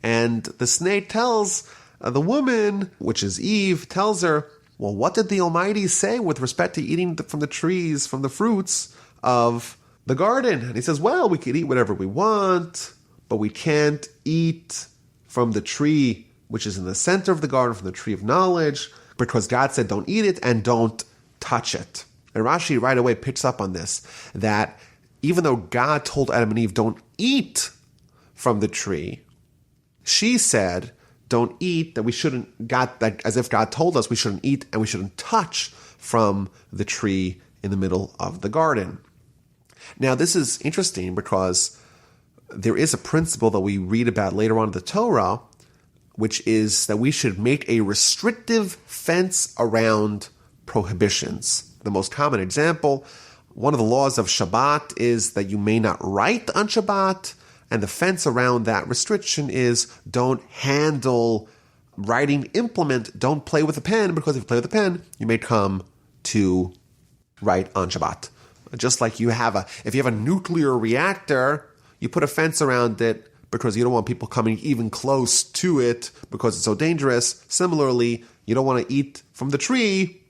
And the snake tells the woman, which is Eve, tells her, well, what did the Almighty say with respect to eating from the trees, from the fruits of the garden? And he says, well, we can eat whatever we want, but we can't eat from the tree which is in the center of the garden, from the tree of knowledge, because God said don't eat it and don't touch it. And Rashi right away picks up on this, that even though God told Adam and Eve don't eat from the tree, she said don't eat, that we shouldn't, God, that as if God told us we shouldn't eat and we shouldn't touch from the tree in the middle of the garden. Now, this is interesting because there is a principle that we read about later on in the Torah, which is that we should make a restrictive fence around prohibitions. The most common example, one of the laws of Shabbat is that you may not write on Shabbat, and the fence around that restriction is don't handle writing implement, don't play with a pen, because if you play with a pen, you may come to write on Shabbat. Just like if you have a nuclear reactor, you put a fence around it because you don't want people coming even close to it because it's so dangerous. Similarly, you don't want to eat from the tree,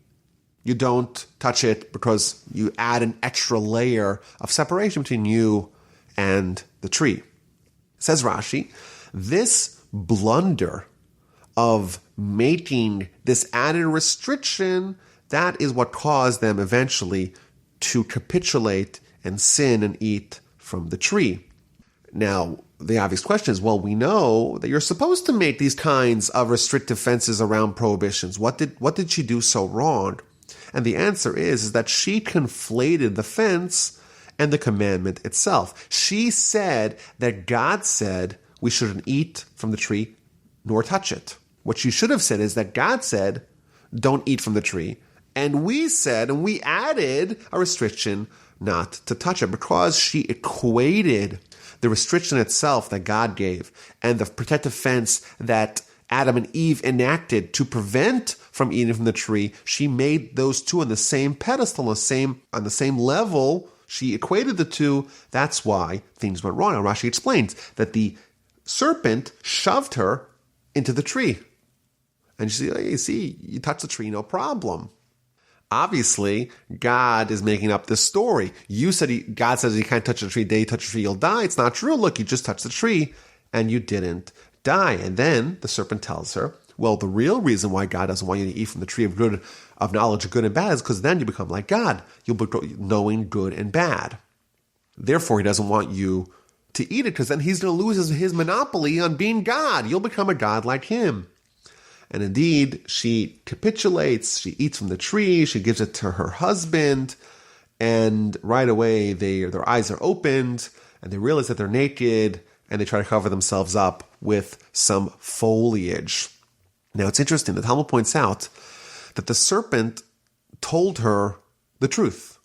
you don't touch it because you add an extra layer of separation between you and the tree. Says Rashi, this blunder of making this added restriction, that is what caused them eventually to capitulate and sin and eat from the tree. Now, the obvious question is, well, we know that you're supposed to make these kinds of restrictive fences around prohibitions. What did she do so wrong? And the answer is that she conflated the fence and the commandment itself. She said that God said we shouldn't eat from the tree nor touch it. What she should have said is that God said don't eat from the tree, and we said, and we added a restriction not to touch it, because she equated the restriction itself that God gave and the protective fence that Adam and Eve enacted to prevent from eating from the tree. She made those two on the same pedestal, on the same level. She equated the two. That's why things went wrong. And Rashi explains that the serpent shoved her into the tree. And she said, hey, see, you touch the tree, no problem. Obviously, God is making up this story. You said God says you can't touch the tree. The day you touch the tree, you'll die. It's not true. Look, you just touched the tree and you didn't die. And then the serpent tells her, well, the real reason why God doesn't want you to eat from the tree of knowledge of good and bad is because then you become like God. You'll be knowing good and bad. Therefore, he doesn't want you to eat it because then he's going to lose his monopoly on being God. You'll become a God like him. And indeed, she capitulates, she eats from the tree, she gives it to her husband, and right away their eyes are opened, and they realize that they're naked, and they try to cover themselves up with some foliage. Now, it's interesting, the Talmud points out that the serpent told her the truth.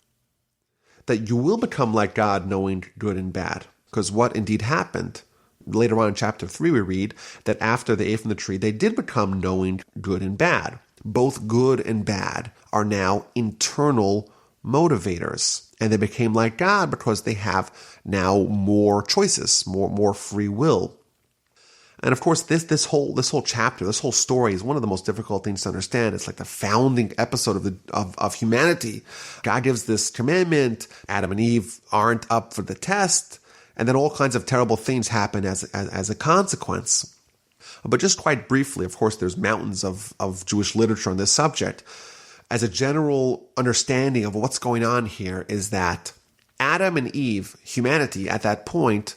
that you will become like God, knowing good and bad. Because what indeed happened? Later on in chapter 3, we read that after they ate from the tree, they did become knowing good and bad. Both good and bad are now internal motivators. And they became like God because they have now more choices, more free will. And of course, this whole chapter, this whole story is one of the most difficult things to understand. It's like the founding episode of humanity. God gives this commandment. Adam and Eve aren't up for the test. And then all kinds of terrible things happen as a consequence. But just quite briefly, of course, there's mountains of Jewish literature on this subject. As a general understanding of what's going on here is that Adam and Eve, humanity at that point,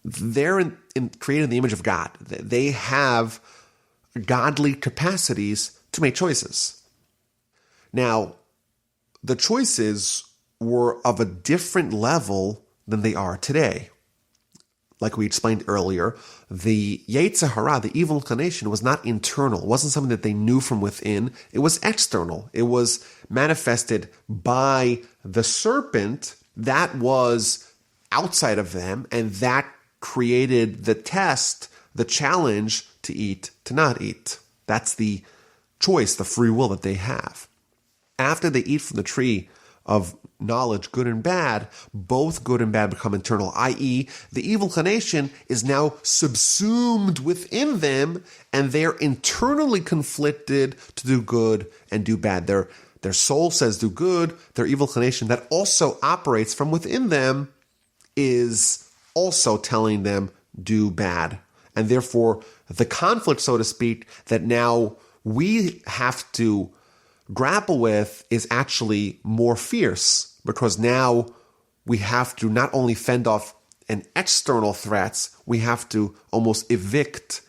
they're created in the image of God. They have godly capacities to make choices. Now, the choices were of a different level than they are today. Like we explained earlier, the Yetzer Hara, the evil inclination, was not internal. It wasn't something that they knew from within. It was external. It was manifested by the serpent that was outside of them, and that created the test, the challenge to eat, to not eat. That's the choice, the free will that they have. After they eat from the tree of knowledge, good and bad, both good and bad become internal, i.e., the evil inclination is now subsumed within them, and they're internally conflicted to do good and do bad. Their soul says do good, their evil inclination that also operates from within them is also telling them do bad. And therefore, the conflict, so to speak, that now we have to grapple with is actually more fierce, because now we have to not only fend off an external threats, we have to almost evict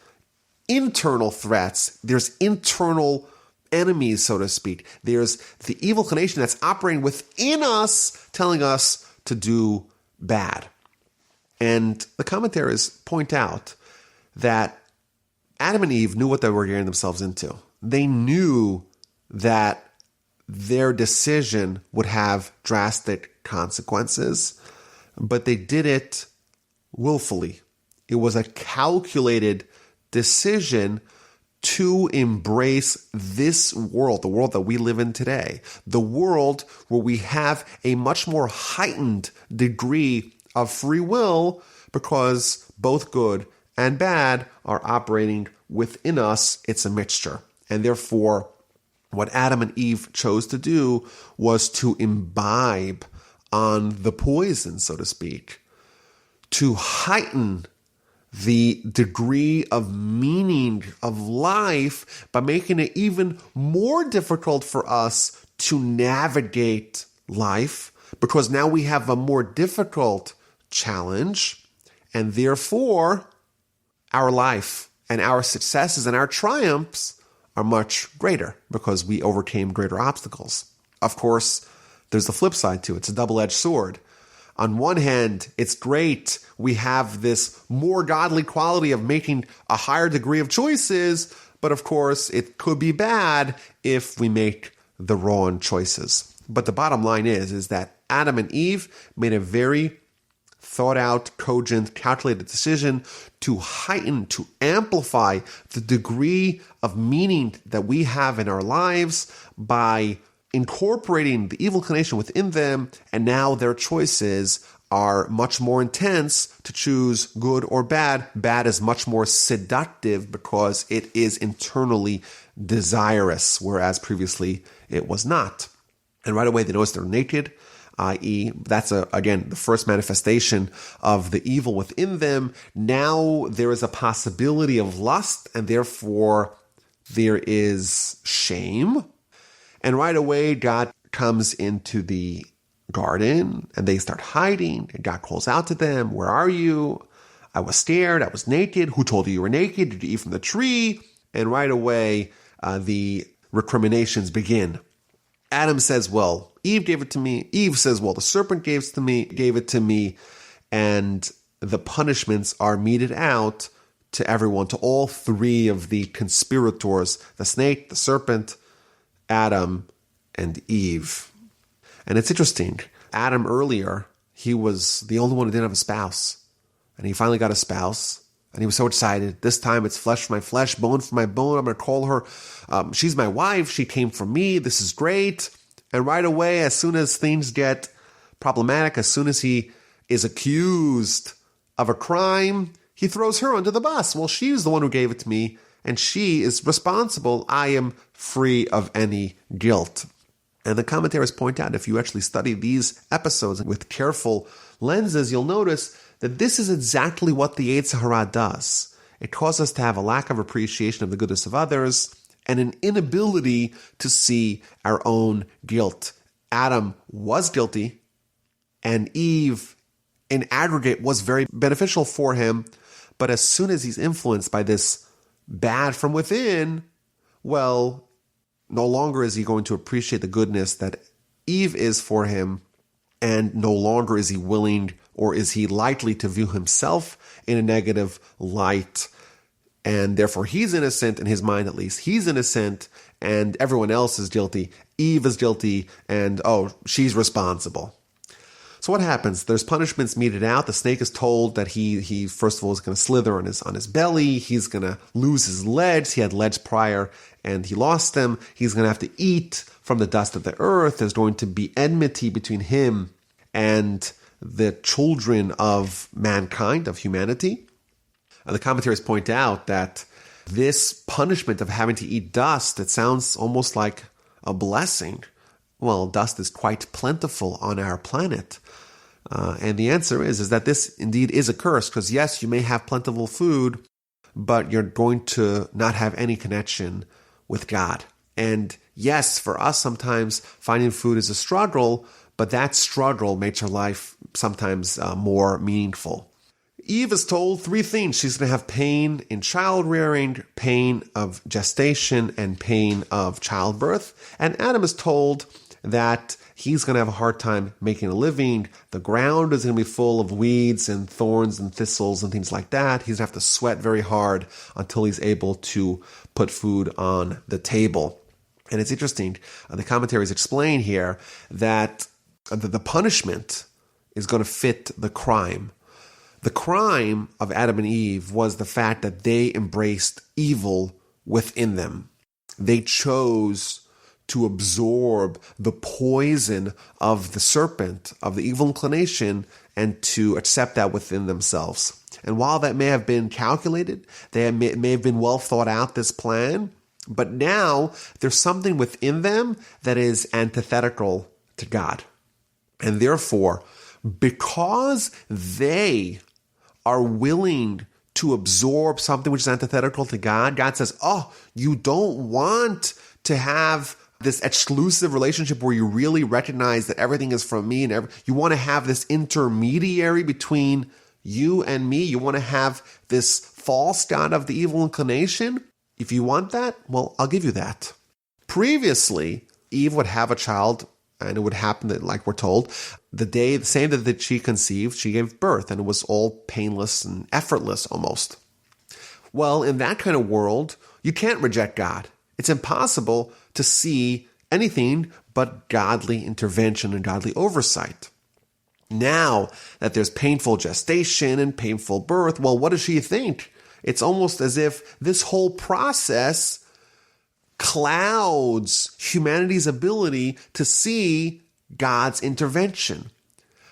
internal threats. There's internal enemies, so to speak. There's the evil inclination that's operating within us, telling us to do bad. And the commentaries point out that Adam and Eve knew what they were getting themselves into. They knew that their decision would have drastic consequences, but they did it willfully. It was a calculated decision to embrace this world, the world that we live in today, the world where we have a much more heightened degree of free will, because both good and bad are operating within us. It's a mixture. And therefore, what Adam and Eve chose to do was to imbibe on the poison, so to speak, to heighten the degree of meaning of life by making it even more difficult for us to navigate life, because now we have a more difficult challenge, and therefore our life and our successes and our triumphs are much greater because we overcame greater obstacles. Of course, there's the flip side to it. It's a double-edged sword. On one hand, it's great. We have this more godly quality of making a higher degree of choices, but of course, it could be bad if we make the wrong choices. But the bottom line is that Adam and Eve made a very thought-out, cogent, calculated decision to heighten, to amplify the degree of meaning that we have in our lives by incorporating the evil inclination within them, and now their choices are much more intense to choose good or bad. Bad is much more seductive because it is internally desirous, whereas previously it was not. And right away they notice they're naked, i.e., that's, again, the first manifestation of the evil within them. Now there is a possibility of lust, and therefore there is shame. And right away, God comes into the garden, and they start hiding, and God calls out to them, "Where are you? I was scared. I was naked. Who told you were naked? Did you eat from the tree?" And right away, the recriminations begin. Adam says, "Well, Eve gave it to me." Eve says, "Well, the serpent gave it to me." And the punishments are meted out to everyone, to all three of the conspirators, the snake, the serpent, Adam, and Eve. And it's interesting Adam earlier, he was the only one who didn't have a spouse. And he finally got a spouse. And he was so excited. This time it's flesh for my flesh, bone for my bone. I'm going to call her. She's my wife. She came from me. This is great. And right away, as soon as things get problematic, as soon as he is accused of a crime, he throws her under the bus. Well, she's the one who gave it to me, and she is responsible. I am free of any guilt. And the commentaries point out, if you actually study these episodes with careful lenses, you'll notice that this is exactly what the Yetzer Hara does. It causes us to have a lack of appreciation of the goodness of others and an inability to see our own guilt. Adam was guilty, and Eve, in aggregate, was very beneficial for him. But as soon as he's influenced by this bad from within, well, no longer is he going to appreciate the goodness that Eve is for him, and no longer is he willing or is he likely to view himself in a negative light. And therefore he's innocent, in his mind at least. He's innocent, and everyone else is guilty. Eve is guilty, and she's responsible. So what happens? There's punishments meted out. The snake is told that he first of all is going to slither on his belly. He's going to lose his legs. He had legs prior, and he lost them. He's going to have to eat from the dust of the earth. There's going to be enmity between him and the children of mankind, of humanity. The commentaries point out that this punishment of having to eat dust, it sounds almost like a blessing. Well, dust is quite plentiful on our planet. And the answer is that this indeed is a curse, because yes, you may have plentiful food, but you're going to not have any connection with God. And yes, for us, sometimes finding food is a struggle, but that struggle makes our life sometimes more meaningful. Eve is told three things. She's going to have pain in child rearing, pain of gestation, and pain of childbirth. And Adam is told that he's going to have a hard time making a living. The ground is going to be full of weeds and thorns and thistles and things like that. He's going to have to sweat very hard until he's able to put food on the table. And it's interesting, the commentaries explain here that the punishment is going to fit the crime. The crime of Adam and Eve was the fact that they embraced evil within them. They chose to absorb the poison of the serpent, of the evil inclination, and to accept that within themselves. And while that may have been calculated, may have been well thought out, this plan, but now there's something within them that is antithetical to God. And therefore, because they are willing to absorb something which is antithetical to God, God says, you don't want to have this exclusive relationship where you really recognize that everything is from me, and you want to have this intermediary between you and me. You want to have this false god of the evil inclination. If you want that, well, I'll give you that. Previously, Eve would have a child, and it would happen that, like we're told, the same day that she conceived, she gave birth, and it was all painless and effortless almost. Well, in that kind of world, you can't reject God. It's impossible to see anything but godly intervention and godly oversight. Now that there's painful gestation and painful birth, well, what does she think? It's almost as if this whole process clouds humanity's ability to see God's intervention.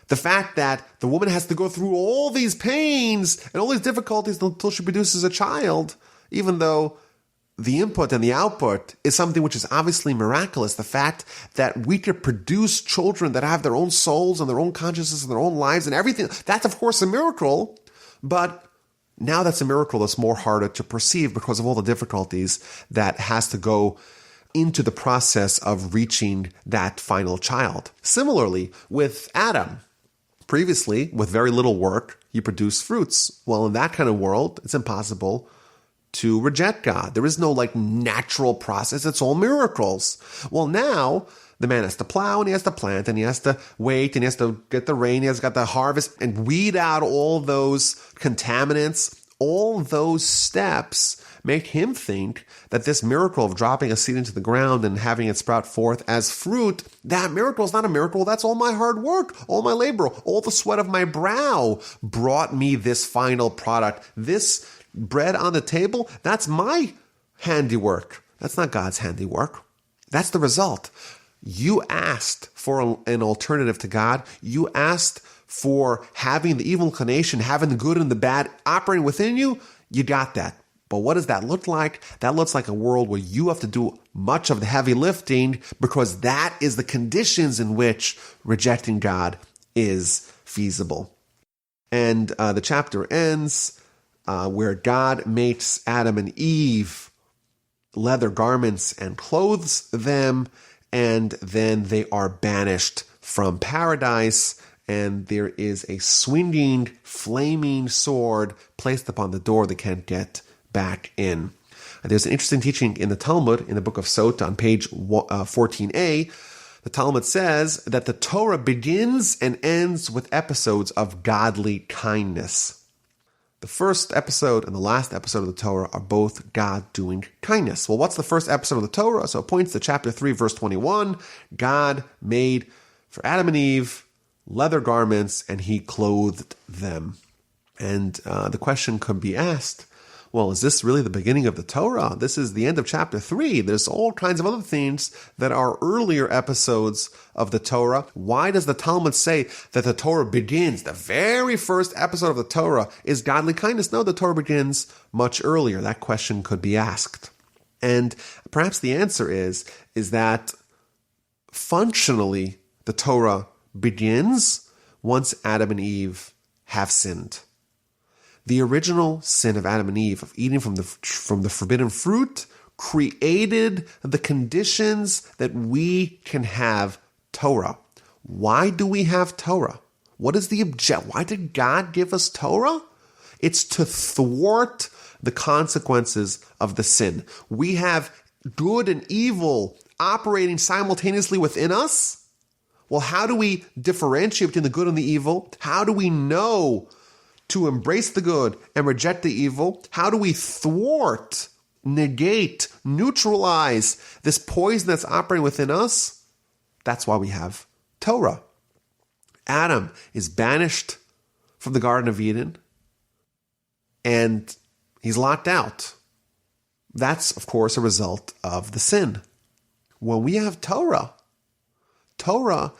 The fact that the woman has to go through all these pains and all these difficulties until she produces a child, even though the input and the output is something which is obviously miraculous. The fact that we could produce children that have their own souls and their own consciousness and their own lives and everything, that's of course a miracle, but now that's a miracle that's more harder to perceive because of all the difficulties that has to go into the process of reaching that final child. Similarly, with Adam, previously, with very little work, he produced fruits. Well, in that kind of world, it's impossible to reject God. There is no natural process. It's all miracles. Well, now the man has to plow and he has to plant and he has to wait and he has to get the rain. He has got to harvest and weed out all those contaminants. All those steps make him think that this miracle of dropping a seed into the ground and having it sprout forth as fruit, that miracle is not a miracle. That's all my hard work, all my labor, all the sweat of my brow brought me this final product. This bread on the table, that's my handiwork. That's not God's handiwork. That's the result. You asked for an alternative to God. You asked for having the evil inclination, having the good and the bad operating within you. You got that. But what does that look like? That looks like a world where you have to do much of the heavy lifting, because that is the conditions in which rejecting God is feasible. And the chapter ends where God makes Adam and Eve leather garments and clothes them, and then they are banished from paradise, and there is a swinging, flaming sword placed upon the door they can't get back in. There's an interesting teaching in the Talmud, in the book of Sot, on page 14a. The Talmud says that the Torah begins and ends with episodes of godly kindness. The first episode and the last episode of the Torah are both God doing kindness. Well, what's the first episode of the Torah? So it points to chapter 3, verse 21. God made for Adam and Eve leather garments, and he clothed them. And the question could be asked, well, is this really the beginning of the Torah? This is the end of chapter 3. There's all kinds of other things that are earlier episodes of the Torah. Why does the Talmud say that the Torah begins, the very first episode of the Torah is godly kindness? No, the Torah begins much earlier. That question could be asked. And perhaps the answer is that functionally the Torah begins once Adam and Eve have sinned. The original sin of Adam and Eve, of eating from the forbidden fruit, created the conditions that we can have Torah. Why do we have Torah? What is the object? Why did God give us Torah? It's to thwart the consequences of the sin. We have good and evil operating simultaneously within us. Well, how do we differentiate between the good and the evil? How do we know to embrace the good and reject the evil? How do we thwart, negate, neutralize this poison that's operating within us? That's why we have Torah. Adam is banished from the Garden of Eden, and he's locked out. That's, of course, a result of the sin. When we have Torah, Torah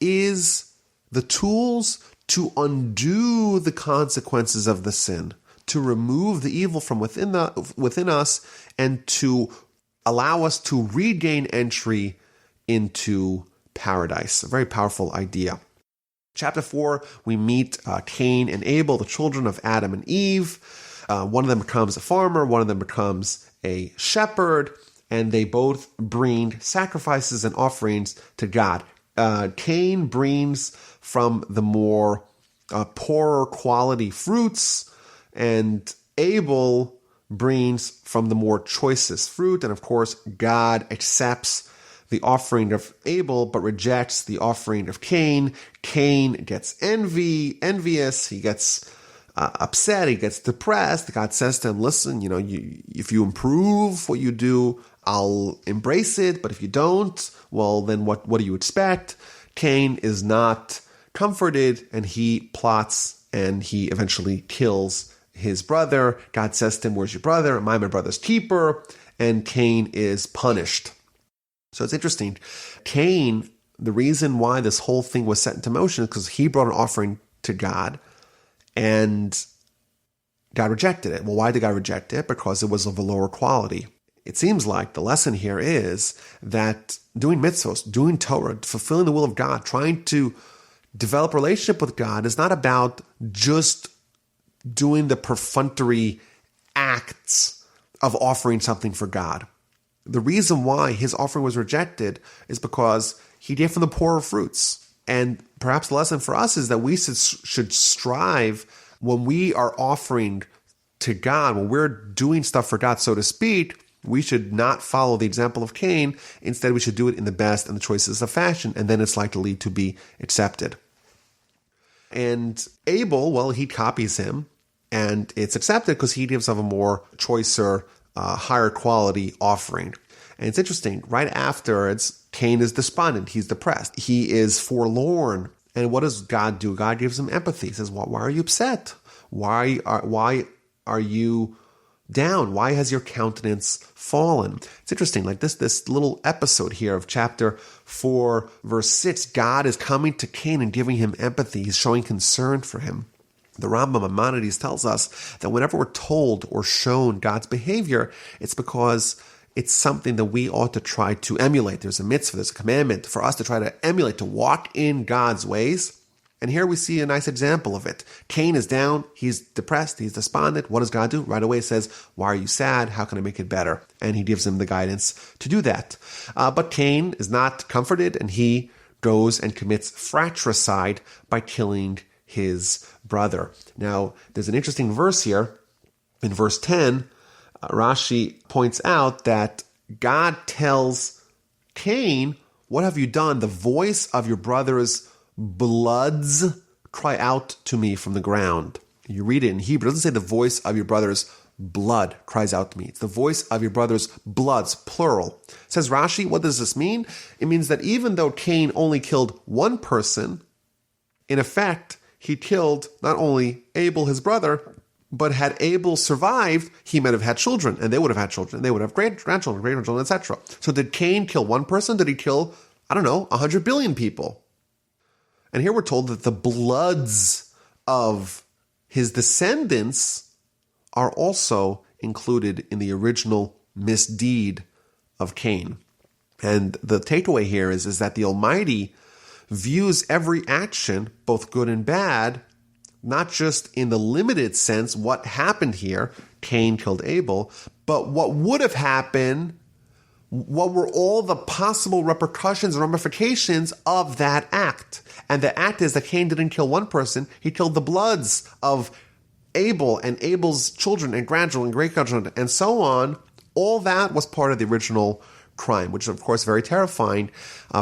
is the tools to undo the consequences of the sin, to remove the evil from within us, and to allow us to regain entry into paradise. A very powerful idea. Chapter 4, we meet Cain and Abel, the children of Adam and Eve. One of them becomes a farmer, one of them becomes a shepherd, and they both bring sacrifices and offerings to God. Cain brings from the more poorer quality fruits, and Abel brings from the more choicest fruit. And of course, God accepts the offering of Abel, but rejects the offering of Cain. Cain gets envious. He gets upset. He gets depressed. God says to him, listen, if you improve what you do, I'll embrace it. But if you don't, well, then what do you expect? Cain is not comforted, and he plots, and he eventually kills his brother. God says to him, where's your brother? Am I my brother's keeper? And Cain is punished. So it's interesting. Cain, the reason why this whole thing was set into motion is because he brought an offering to God, and God rejected it. Well, why did God reject it? Because it was of a lower quality. It seems like the lesson here is that doing mitzvos, doing Torah, fulfilling the will of God, trying to develop a relationship with God is not about just doing the perfunctory acts of offering something for God. The reason why his offering was rejected is because he gave from the poorer fruits. And perhaps the lesson for us is that we should strive when we are offering to God, when we're doing stuff for God, so to speak, we should not follow the example of Cain. Instead, we should do it in the best and the choicest of fashion, and then it's likely to be accepted. And Abel, well, he copies him, and it's accepted because he gives of a more choicer higher quality offering. And it's interesting, right afterwards, Cain is despondent. He's depressed. He is forlorn. And what does God do? God gives him empathy. He says, why are you upset? Why are you down? Why has your countenance fallen? It's interesting, like this little episode here of chapter 4, verse 6, God is coming to Cain and giving him empathy. He's showing concern for him. The Rambam Maimonides tells us that whenever we're told or shown God's behavior, it's because it's something that we ought to try to emulate. There's a mitzvah, there's a commandment for us to try to emulate, to walk in God's ways. And here we see a nice example of it. Cain is down, he's depressed, he's despondent. What does God do? Right away he says, why are you sad? How can I make it better? And he gives him the guidance to do that. But Cain is not comforted, and he goes and commits fratricide by killing his brother. Now, there's an interesting verse here. In verse 10, Rashi points out that God tells Cain, what have you done? The voice of your brother's bloods cry out to me from the ground. You read it in Hebrew. It doesn't say the voice of your brother's blood cries out to me. It's the voice of your brother's bloods, plural. Says Rashi, what does this mean? It means that even though Cain only killed one person, in effect, he killed not only Abel, his brother, but had Abel survived, he might have had children, and they would have had children. They would have grandchildren, great-grandchildren, etc. So did Cain kill one person? Did he kill, 100 billion people? And here we're told that the bloods of his descendants are also included in the original misdeed of Cain. And the takeaway here is that the Almighty views every action, both good and bad, not just in the limited sense, what happened here, Cain killed Abel, but what would have happened, what were all the possible repercussions and ramifications of that act. And the act is that Cain didn't kill one person, he killed the bloods of Abel and Abel's children and grandchildren and great-grandchildren and so on. All that was part of the original crime, which is, of course, very terrifying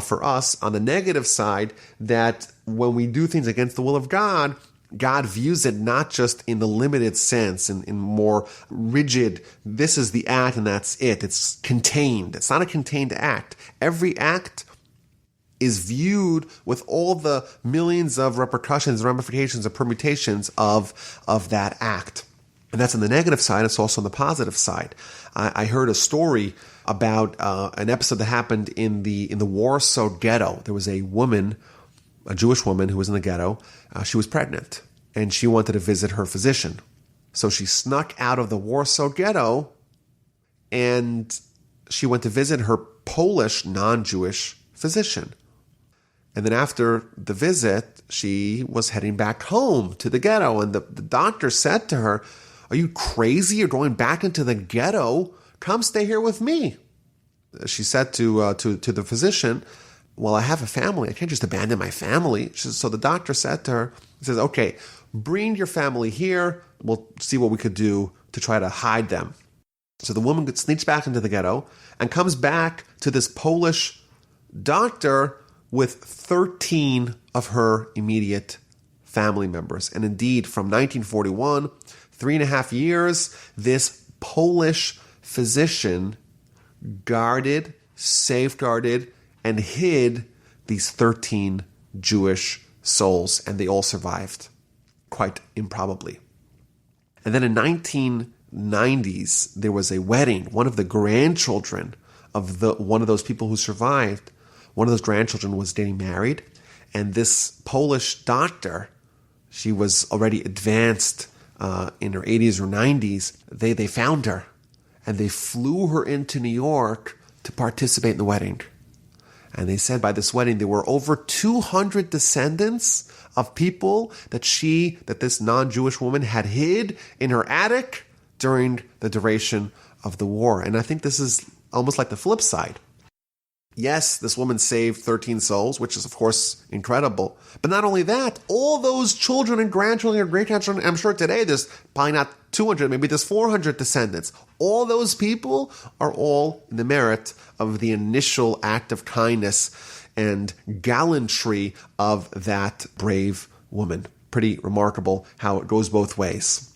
for us on the negative side, that when we do things against the will of God, God views it not just in the limited sense, in more rigid, this is the act and that's it. It's contained. It's not a contained act. Every act is viewed with all the millions of repercussions, ramifications, and permutations of that act. And that's on the negative side. It's also on the positive side. I heard a story about an episode that happened in the Warsaw ghetto. There was a woman, a Jewish woman who was in the ghetto. She was pregnant, and she wanted to visit her physician. So she snuck out of the Warsaw ghetto, and she went to visit her Polish non-Jewish physician. And then after the visit, she was heading back home to the ghetto, and the doctor said to her, "Are you crazy? You're going back into the ghetto? Come stay here with me." She said to the physician, "Well, I have a family. I can't just abandon my family." So the doctor said to her, he says, "Okay, bring your family here. We'll see what we could do to try to hide them." So the woman sneaks back into the ghetto and comes back to this Polish doctor with 13 of her immediate family members. And indeed, from 1941, 3.5 years, this Polish physician guarded, safeguarded, and hid these 13 Jewish souls, and they all survived, quite improbably. And then in 1990s, there was a wedding. One of the grandchildren of one of those people who survived, one of those grandchildren was getting married, and this Polish doctor, she was already advanced in her 80s or 90s, they found her, and they flew her into New York to participate in the wedding. And they said by this wedding, there were over 200 descendants of people that this non-Jewish woman had hid in her attic during the duration of the war. And I think this is almost like the flip side. Yes, this woman saved 13 souls, which is, of course, incredible. But not only that, all those children and grandchildren and great-grandchildren, I'm sure today there's probably not 200, maybe there's 400 descendants. All those people are all in the merit of the initial act of kindness and gallantry of that brave woman. Pretty remarkable how it goes both ways.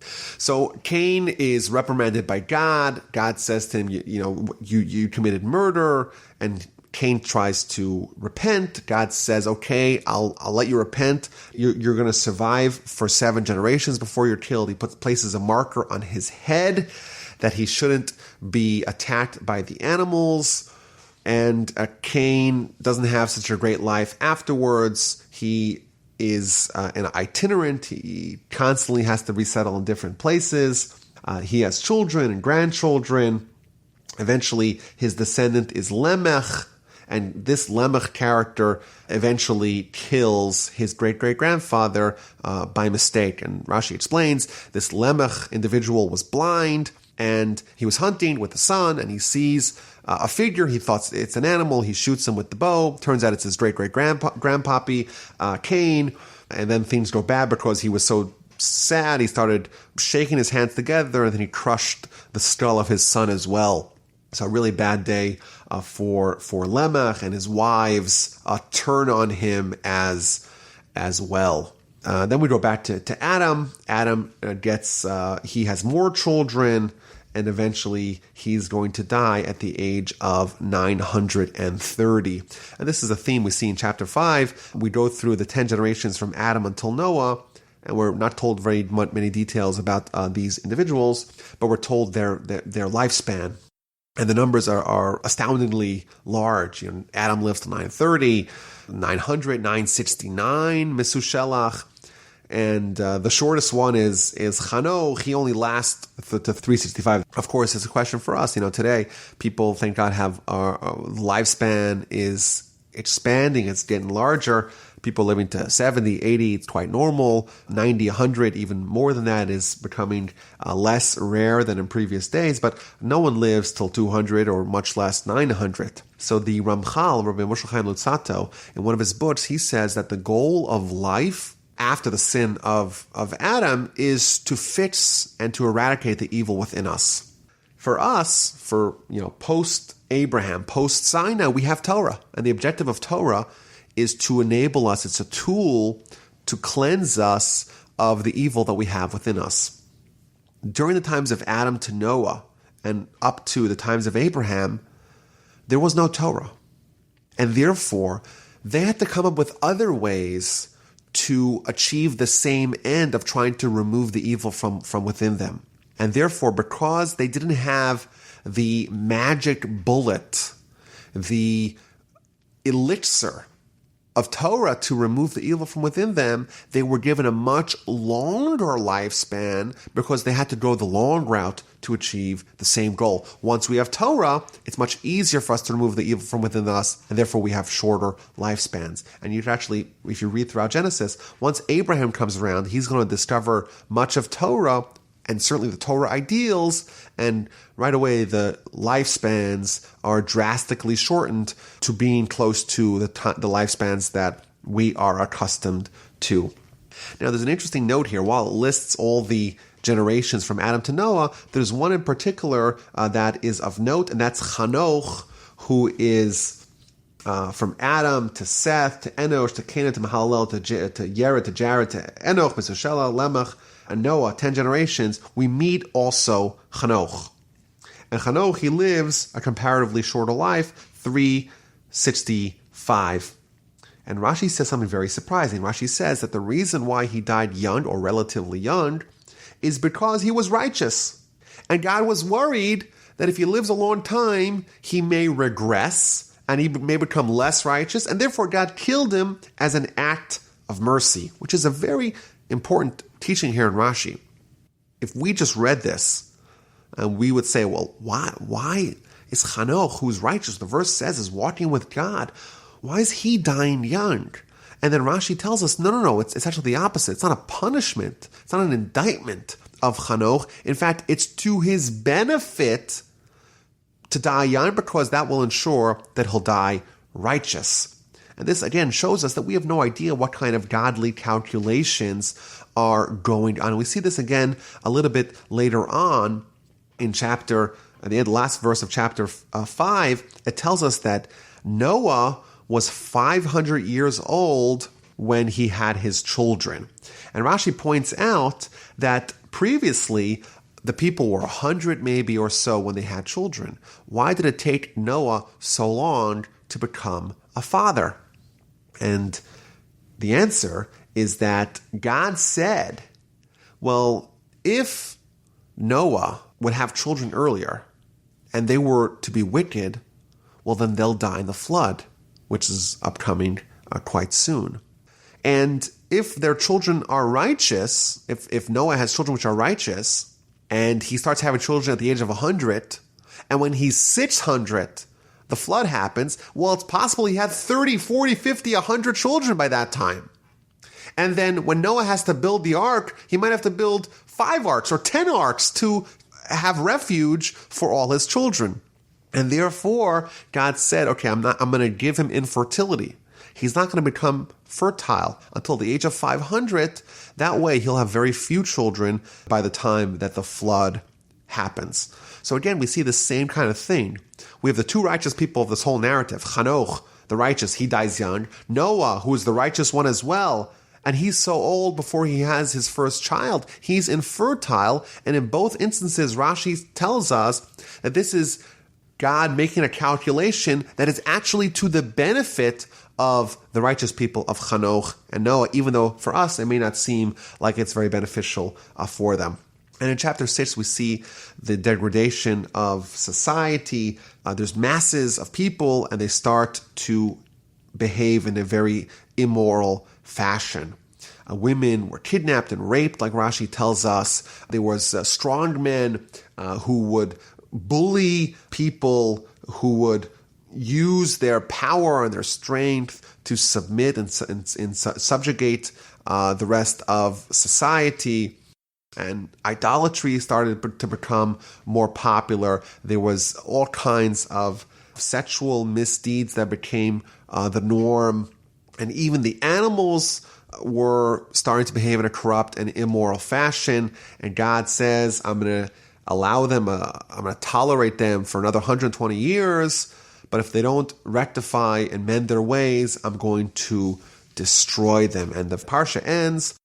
So Cain is reprimanded by God. God says to him, you committed murder, and Cain tries to repent. God says, okay, I'll let you repent. You're going to survive for 7 generations before you're killed. He places a marker on his head that he shouldn't be attacked by the animals. And Cain doesn't have such a great life afterwards. He is an itinerant. He constantly has to resettle in different places. He has children and grandchildren. Eventually, his descendant is Lamech, and this Lamech character eventually kills his great-great-grandfather by mistake. And Rashi explains, this Lamech individual was blind, and he was hunting with the sun, and he sees a figure. He thought it's an animal. He shoots him with the bow. Turns out it's his great-great-grandpappy, Cain. And then things go bad because he was so sad. He started shaking his hands together, and then he crushed the skull of his son as well. So a really bad day for Lamech, and his wives turn on him as well. Then we go back to Adam. Adam he has more children, and eventually he's going to die at the age of 930. And this is a theme we see in chapter 5. We go through the 10 generations from Adam until Noah, and we're not told very many details about these individuals, but we're told their lifespan. And the numbers are astoundingly large. Adam lives to 930, 900, 969, Mesushelach. And the shortest one is Chanoch. He only lasts to 365. Of course, it's a question for us. Today, people, thank God, have our lifespan is expanding. It's getting larger. People living to 70, 80, it's quite normal. 90, 100, even more than that is becoming less rare than in previous days. But no one lives till 200 or much less 900. So the Ramchal, Rabbi Moshe Chaim Luzzatto, in one of his books, he says that the goal of life after the sin of Adam is to fix and to eradicate the evil within us. For us, post-Abraham, post-Sinai, we have Torah. And the objective of Torah is to enable us. It's a tool to cleanse us of the evil that we have within us. During the times of Adam to Noah and up to the times of Abraham, there was no Torah. And therefore, they had to come up with other ways to achieve the same end of trying to remove the evil from within them. And therefore, because they didn't have the magic bullet, the elixir of Torah to remove the evil from within them, they were given a much longer lifespan because they had to go the long route to achieve the same goal. Once we have Torah, it's much easier for us to remove the evil from within us, and therefore we have shorter lifespans. And you actually, if you read throughout Genesis, once Abraham comes around, he's going to discover much of Torah, and certainly the Torah ideals, and right away the lifespans are drastically shortened to being close to the lifespans that we are accustomed to. Now, there's an interesting note here. While it lists all the generations from Adam to Noah, there's one in particular that is of note, and that's Chanoch, who is from Adam to Seth to Enosh to Canaan to Mahalalel to Yered to Jared to Enoch, Mesushelah, Lamech, and Noah, 10 generations. We meet also Chanoch. And Chanoch, he lives a comparatively shorter life, 365. And Rashi says something very surprising. Rashi says that the reason why he died young or relatively young is because he was righteous. And God was worried that if he lives a long time, he may regress and he may become less righteous. And therefore, God killed him as an act of mercy, which is a very important teaching here in Rashi. If we just read this, we would say, well, why is Chanoch, who's righteous, the verse says is walking with God, why is he dying young? And then Rashi tells us, no, it's actually the opposite. It's not a punishment. It's not an indictment of Chanoch. In fact, it's to his benefit to die young because that will ensure that he'll die righteous. And this, again, shows us that we have no idea what kind of godly calculations are going on. And we see this again a little bit later on in the last verse of chapter 5. It tells us that Noah was 500 years old when he had his children. And Rashi points out that Previously, the people were 100 maybe or so when they had children. Why did it take Noah so long to become a father? And the answer is that God said, well, if Noah would have children earlier and they were to be wicked, well, then they'll die in the flood, which is upcoming quite soon. And if their children are righteous, if Noah has children which are righteous, and he starts having children at the age of 100, and when he's 600, the flood happens, well, it's possible he had 30, 40, 50, 100 children by that time. And then when Noah has to build the ark, he might have to build 5 arks or 10 arks to have refuge for all his children. And therefore, God said, okay, I'm going to give him infertility. He's not going to become fertile until the age of 500. That way, he'll have very few children by the time that the flood happens. So again, we see the same kind of thing. We have the two righteous people of this whole narrative. Chanoch, the righteous, he dies young. Noah, who is the righteous one as well, and he's so old before he has his first child. He's infertile, and in both instances, Rashi tells us that this is God making a calculation that is actually to the benefit of the righteous people of Chanoch and Noah, even though for us it may not seem like it's very beneficial for them. And in chapter 6, we see the degradation of society. There's masses of people, and they start to behave in a very immoral fashion. Women were kidnapped and raped, like Rashi tells us. There was strong men who would bully people, who would use their power and their strength to submit and subjugate the rest of society. And idolatry started to become more popular. There was all kinds of sexual misdeeds that became the norm. And even the animals were starting to behave in a corrupt and immoral fashion. And God says, I'm going to allow them, I'm going to tolerate them for another 120 years. But if they don't rectify and mend their ways, I'm going to destroy them. And the Parsha ends.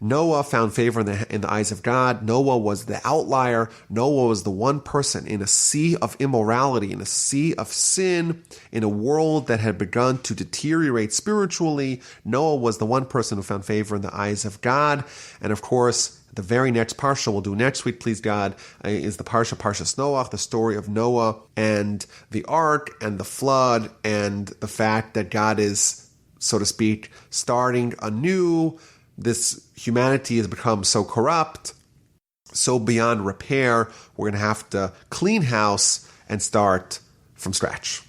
Noah found favor in the eyes of God. Noah was the outlier. Noah was the one person in a sea of immorality, in a sea of sin, in a world that had begun to deteriorate spiritually. Noah was the one person who found favor in the eyes of God. And of course, the very next Parsha we'll do next week, please God, is the Parsha, Parshas Noah, the story of Noah and the ark and the flood and the fact that God is, so to speak, starting anew. This humanity has become so corrupt, so beyond repair, we're going to have to clean house and start from scratch.